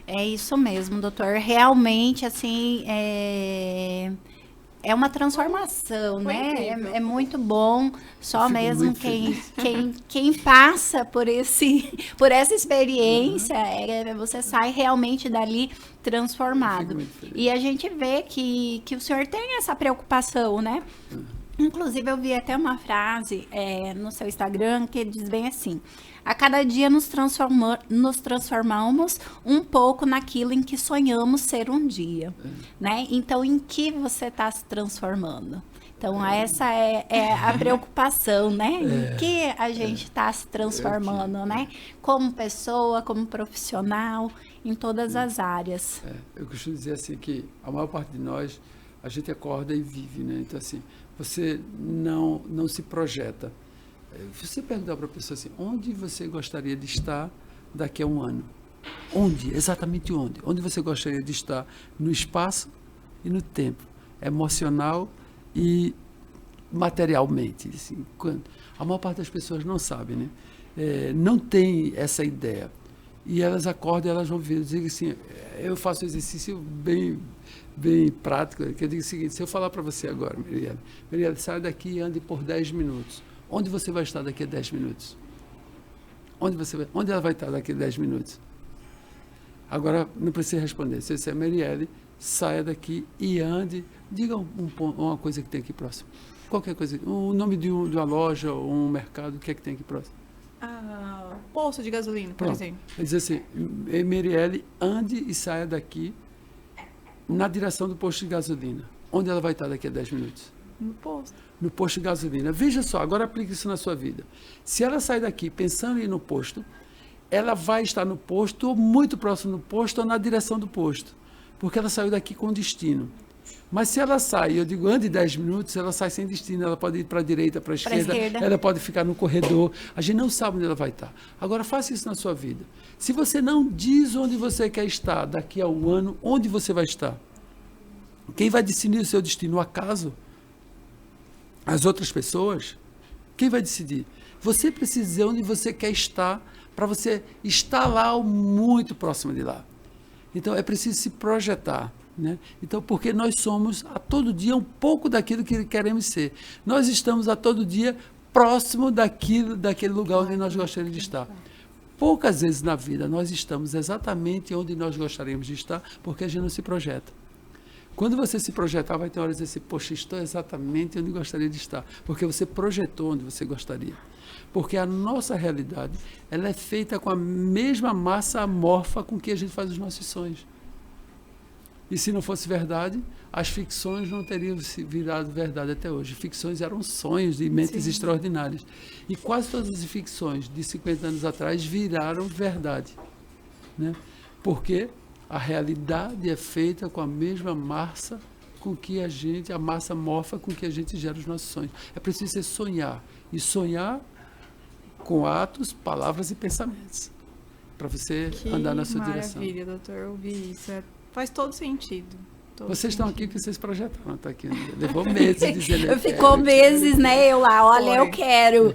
É isso mesmo, doutor. Realmente, assim, é uma transformação, né? É muito bom. Só mesmo quem passa por essa experiência, você sai realmente dali transformado. E a gente vê que o senhor tem essa preocupação, né? Inclusive, eu vi até uma frase no seu Instagram que diz bem assim: a cada dia nos transformamos um pouco naquilo em que sonhamos ser um dia, né? Então, em que você está se transformando? Então, essa é a preocupação, né? Em que a gente está se transformando, né? Como pessoa, como profissional, em todas as áreas. Eu costumo dizer assim que a maior parte de nós, a gente acorda e vive, né? Então, assim, você não se projeta. Você perguntar para a pessoa assim, onde você gostaria de estar daqui a um ano? Onde? Exatamente onde? Onde você gostaria de estar? No espaço e no tempo, emocional e materialmente. Assim, a maior parte das pessoas não sabe, né? Não tem essa ideia. E elas acordam e elas vão ver, dizem assim, eu faço um exercício bem prático, que eu digo o seguinte: se eu falar para você agora, Mirielle, sai daqui e ande por 10 minutos. Onde você vai estar daqui a 10 minutos? Onde ela vai estar daqui a 10 minutos? Agora, não precisa responder. Se você é Mirielle, saia daqui e ande. Diga uma coisa que tem aqui próximo. Qualquer coisa. O nome de uma loja ou um mercado, o que é que tem aqui próximo? Poço de gasolina, por exemplo. Ele diz assim, Mirielle, ande e saia daqui na direção do posto de gasolina. Onde ela vai estar daqui a 10 minutos? No posto. No posto de gasolina. Veja só, agora aplique isso na sua vida. Se ela sai daqui pensando em ir no posto, ela vai estar no posto, ou muito próximo do posto, ou na direção do posto. Porque ela saiu daqui com destino. Mas se ela sai, eu digo, ande 10 minutos, ela sai sem destino. Ela pode ir para a direita, para a esquerda, ela pode ficar no corredor. A gente não sabe onde ela vai estar. Agora, faça isso na sua vida. Se você não diz onde você quer estar daqui a um ano, onde você vai estar? Quem vai decidir o seu destino? O acaso? As outras pessoas? Quem vai decidir? Você precisa dizer onde você quer estar para você estar lá ou muito próximo de lá. Então, é preciso se projetar. Né? Então, porque nós somos a todo dia um pouco daquilo que queremos ser. Nós estamos a todo dia próximo daquele lugar onde nós gostaríamos de estar. Poucas vezes na vida nós estamos exatamente onde nós gostaríamos de estar, porque a gente não se projeta. Quando você se projetar, vai ter horas de dizer assim, poxa, estou exatamente onde gostaria de estar, porque você projetou onde você gostaria. Porque a nossa realidade, ela é feita com a mesma massa amorfa com que a gente faz os nossos sonhos. E se não fosse verdade, as ficções não teriam se virado verdade até hoje. Ficções eram sonhos de mentes extraordinárias. E quase todas as ficções de 50 anos atrás viraram verdade. Né? Porque a realidade é feita com a mesma massa com que a massa morfa com que a gente gera os nossos sonhos. É preciso sonhar. E sonhar com atos, palavras e pensamentos. Para você andar na sua direção. Que maravilha, doutor, ouvir isso. Faz todo sentido. Vocês estão aqui porque vocês projetaram, tá aqui. Levou meses dizendo. Ficou meses, né? Eu lá, olha, eu quero,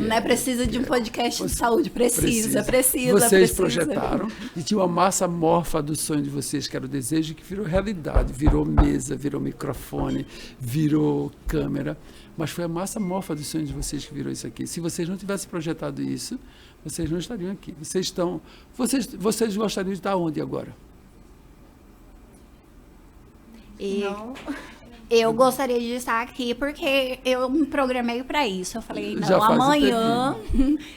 né? Precisa de um podcast de saúde, precisa. Vocês projetaram e tinha uma massa morfa do sonho de vocês, que era o desejo, que virou realidade, virou mesa, virou microfone, virou câmera, mas foi a massa morfa do sonho de vocês que virou isso aqui. Se vocês não tivessem projetado isso, vocês não estariam aqui. Vocês gostariam de estar onde agora? Eu gostaria de estar aqui porque eu me programei para isso. Eu falei, Já não, amanhã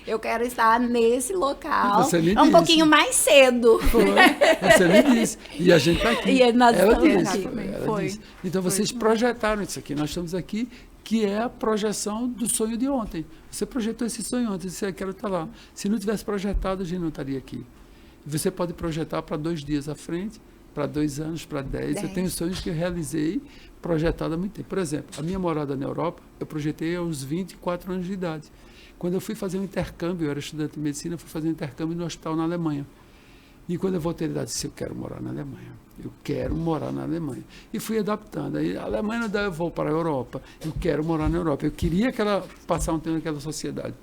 eu quero estar nesse local. Você me um disse. pouquinho mais cedo. Você me disse. E a gente está aqui. E nós ela estamos disse. aqui. Ela disse. Então vocês projetaram isso aqui. Nós estamos aqui, que é a projeção do sonho de ontem. Você projetou esse sonho ontem, você quer estar lá. Se não tivesse projetado, a gente não estaria aqui. Você pode projetar para 2 dias à frente, para 2 anos, para 10. Eu tenho sonhos que eu realizei projetado há muito tempo. Por exemplo, a minha morada na Europa, eu projetei aos 24 anos de idade. Quando eu fui fazer um intercâmbio, eu era estudante de medicina, eu fui fazer um intercâmbio no hospital na Alemanha. E quando eu voltei de idade, eu disse, eu quero morar na Alemanha. Eu quero morar na Alemanha. E fui adaptando. Aí, a Alemanha não dá, eu vou para a Europa. Eu quero morar na Europa. Eu queria passar um tempo naquela sociedade.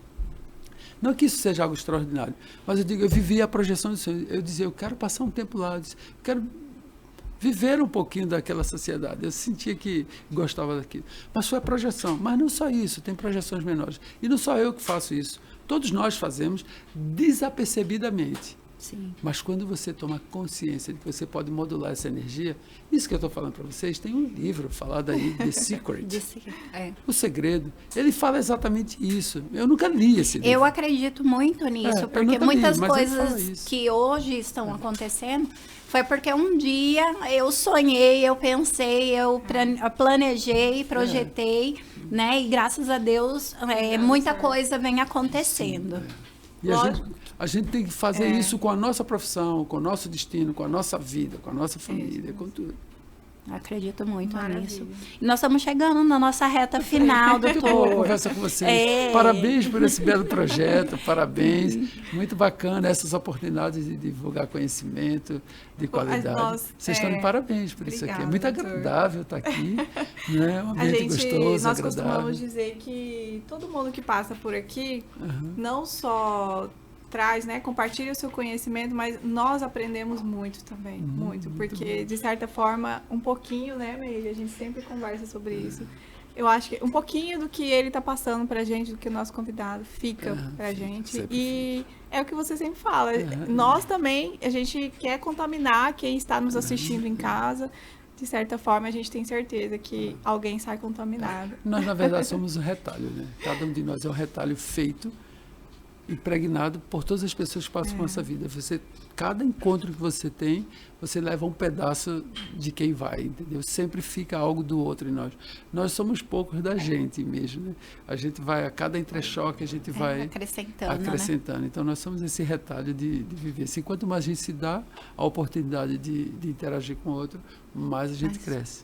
Não que isso seja algo extraordinário, mas eu vivia a projeção do sonho. Eu dizia, eu quero passar um tempo lá. Eu disse, eu quero viver um pouquinho daquela sociedade. Eu sentia que gostava daquilo. Mas foi a projeção. Mas não só isso, tem projeções menores. E não só eu que faço isso. Todos nós fazemos desapercebidamente. Sim. Mas quando você toma consciência de que você pode modular essa energia, isso que eu estou falando para vocês, tem um livro falado aí, The Secret. O Segredo. Ele fala exatamente isso. Eu nunca li esse livro. Eu acredito muito nisso, porque muitas coisas que hoje estão acontecendo foi porque um dia eu sonhei, eu pensei, eu planejei, projetei, né? E graças a Deus, muita coisa vem acontecendo. E a gente tem que fazer isso com a nossa profissão, com o nosso destino, com a nossa vida, com a nossa família, com tudo. Acredito muito nisso. E nós estamos chegando na nossa reta final, doutor. Muito boa conversa com vocês. Parabéns por esse belo projeto, parabéns. Muito bacana essas oportunidades de divulgar conhecimento de qualidade. Vocês estão de parabéns por isso aqui. É muito agradável estar aqui, né? Um ambiente gostoso, nós agradável. Costumamos dizer que todo mundo que passa por aqui, não só traz, né, compartilha o seu conhecimento, mas nós aprendemos muito também, muito, porque de certa forma, um pouquinho, né, Meire, a gente sempre conversa sobre isso. Eu acho que um pouquinho do que ele está passando pra gente, do que o nosso convidado fica pra gente, e é o que você sempre fala, nós também, a gente quer contaminar quem está nos assistindo em casa. De certa forma, a gente tem certeza que alguém sai contaminado. Nós, na verdade, somos um retalho, né? Cada um de nós é um retalho feito impregnado por todas as pessoas que passam por nossa vida. Cada encontro que você tem, você leva um pedaço de quem vai, entendeu? Sempre fica algo do outro em nós. Nós somos poucos da gente mesmo, né? A gente vai, a cada entrechoque, a gente vai acrescentando. Né? Então, nós somos esse retalho de viver. Assim, quanto mais a gente se dá a oportunidade de interagir com o outro, mais a gente cresce.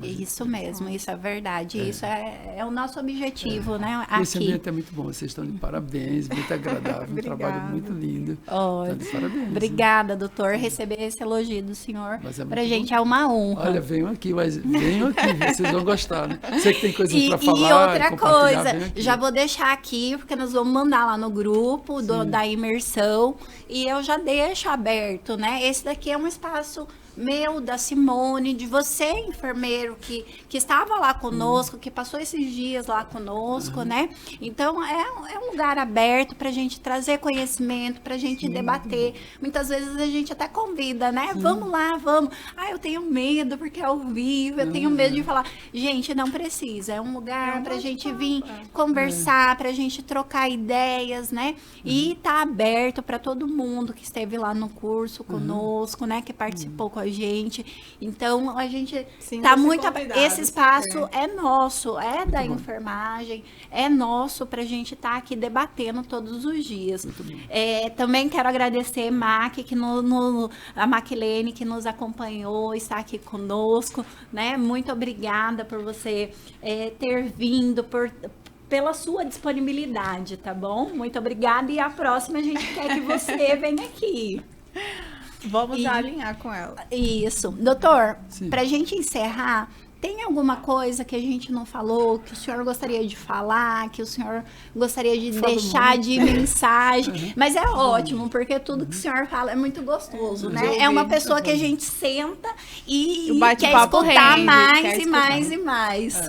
Isso mesmo, isso é verdade. Isso é o nosso objetivo, né? Aqui. Esse ambiente é muito bom, vocês estão de parabéns, muito agradável, um trabalho muito lindo. Tá de parabéns. Obrigada, doutor. Receber esse elogio do senhor, pra gente bom. É uma honra. Olha, venham aqui, vocês vão gostar, né? Sei que tem coisas para falar. E outra coisa, já vou deixar aqui, porque nós vamos mandar lá no grupo da imersão, e eu já deixo aberto, né? Esse daqui é um espaço meu, da Simone, de você, enfermeiro, que estava lá conosco, que passou esses dias lá conosco, né? Então, é um lugar aberto para a gente trazer conhecimento, para a gente debater. Muitas vezes a gente até convida, né? Vamos lá, vamos. Eu tenho medo porque é ao vivo, eu tenho medo de falar. Gente, não precisa. É um lugar para a gente vir conversar, para a gente trocar ideias, né? E tá aberto para todo mundo que esteve lá no curso conosco, né? Que participou com a gente. Então, a gente tá muito... Esse espaço é nosso, é da enfermagem, é nosso pra gente estar aqui debatendo todos os dias. Também quero agradecer a Mac, a Macilene, que nos acompanhou, está aqui conosco, né? Muito obrigada por você ter vindo, pela sua disponibilidade, tá bom? Muito obrigada. E a próxima a gente quer que você venha aqui. Vamos já alinhar com ela. Isso. Doutor, para a gente encerrar, tem alguma coisa que a gente não falou, que o senhor gostaria de falar, que o senhor gostaria de deixar de mensagem? Mas é ótimo, porque tudo que o senhor fala é muito gostoso, né? É uma pessoa que a gente senta e quer escutar mais e mais e mais.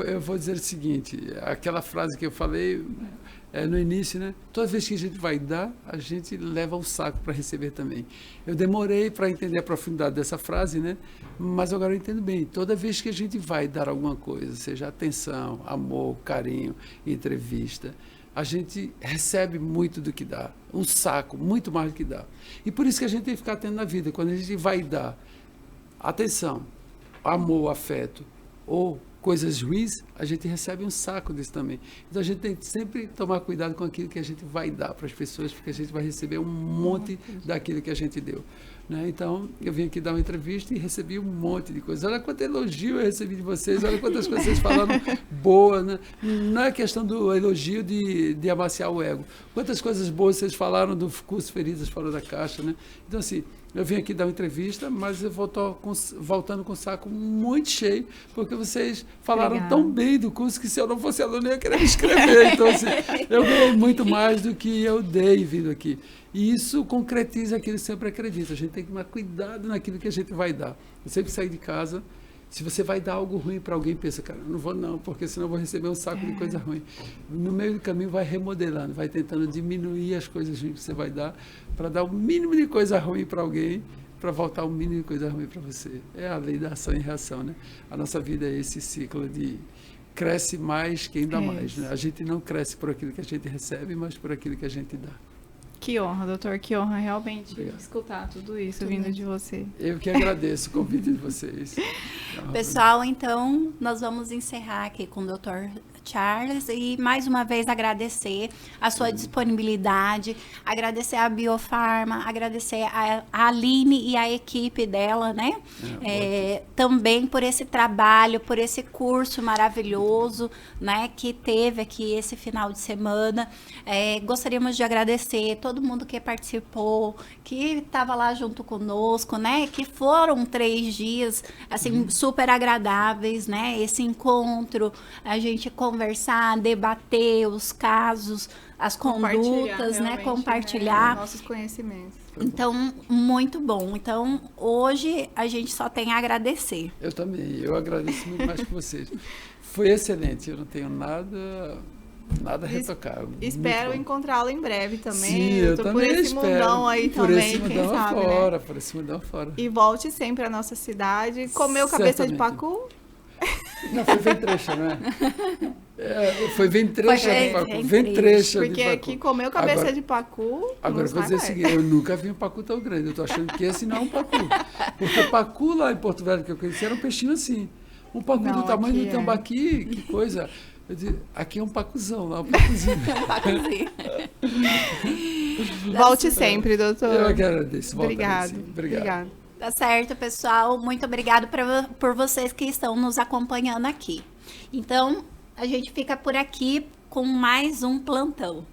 Eu vou dizer o seguinte, aquela frase que eu falei... no início, né? Toda vez que a gente vai dar, a gente leva o saco para receber também. Eu demorei para entender a profundidade dessa frase, né? Mas agora eu entendo bem. Toda vez que a gente vai dar alguma coisa, seja atenção, amor, carinho, entrevista, a gente recebe muito do que dá. Um saco, muito mais do que dá. E por isso que a gente tem que ficar atento na vida. Quando a gente vai dar atenção, amor, afeto ou coisas ruins, a gente recebe um saco disso também. Então a gente tem que sempre tomar cuidado com aquilo que a gente vai dar para as pessoas, porque a gente vai receber um monte daquilo que a gente deu. Né? Então, eu vim aqui dar uma entrevista e recebi um monte de coisas. Olha quanto elogio eu recebi de vocês, olha quantas coisas vocês falaram boas. Né? Não é questão do elogio de amaciar o ego. Quantas coisas boas vocês falaram do curso Feridas Fora da Caixa. Né? Então, assim, eu vim aqui dar uma entrevista, mas eu voltando com o saco muito cheio, porque vocês falaram tão bem do curso que se eu não fosse aluno eu ia querer me inscrever. Então, assim, eu ganhei muito mais do que eu dei vindo aqui. E isso concretiza aquilo que eu sempre acredito. A gente tem que tomar cuidado naquilo que a gente vai dar. Eu sempre saio de casa, se você vai dar algo ruim para alguém, pensa, cara, não vou não, porque senão eu vou receber um saco de coisa ruim. No meio do caminho vai remodelando, vai tentando diminuir as coisas ruins que você vai dar, para dar o mínimo de coisa ruim para alguém, para voltar o mínimo de coisa ruim para você. É a lei da ação e reação, né? A nossa vida é esse ciclo de cresce mais quem dá mais, né? A gente não cresce por aquilo que a gente recebe, mas por aquilo que a gente dá. Que honra, doutor, que honra realmente escutar tudo isso vindo de você. Eu que agradeço o convite de vocês. Pessoal, então, nós vamos encerrar aqui com o doutor Charles e mais uma vez agradecer a sua disponibilidade, agradecer a Biofarma, agradecer a Aline e a equipe dela, né? Também por esse trabalho, por esse curso maravilhoso, né? Que teve aqui esse final de semana. Gostaríamos de agradecer todo mundo que participou, que estava lá junto conosco, né? Que foram 3 dias, assim, super agradáveis, né? Esse encontro, a gente conversar, debater os casos, as condutas, né? Compartilhar nossos conhecimentos. Então, muito bom. Então, hoje a gente só tem a agradecer. Eu também, eu agradeço muito mais que vocês. Foi excelente, eu não tenho nada a retocar. Espero encontrá-lo em breve também. Sim, eu também por esse espero. Mundão aí por também, esse quem mundão sabe, afora, né? por esse mundão afora. E volte sempre à nossa cidade. Comeu cabeça de pacu? Não, foi bem trecha, não é? Foi ventrecha Foi de pacu. ventrecha. Ventrecha de Porque pacu. aqui comeu cabeça de pacu. Agora eu vou dizer o seguinte, eu nunca vi um pacu tão grande. Eu tô achando que esse não é um pacu. Porque pacu lá em Porto Velho que eu conheci era um peixinho assim. Um pacu Não, do tamanho aqui do é. tambaqui, que coisa. Eu disse, aqui é um pacuzão, lá é um pacuzinho. Pacuzinho. Volte sempre, doutor. Eu agradeço. Volta aí, Obrigado. sim. Obrigado. Tá certo, pessoal. Muito obrigado por vocês que estão nos acompanhando aqui. Então, a gente fica por aqui com mais um plantão.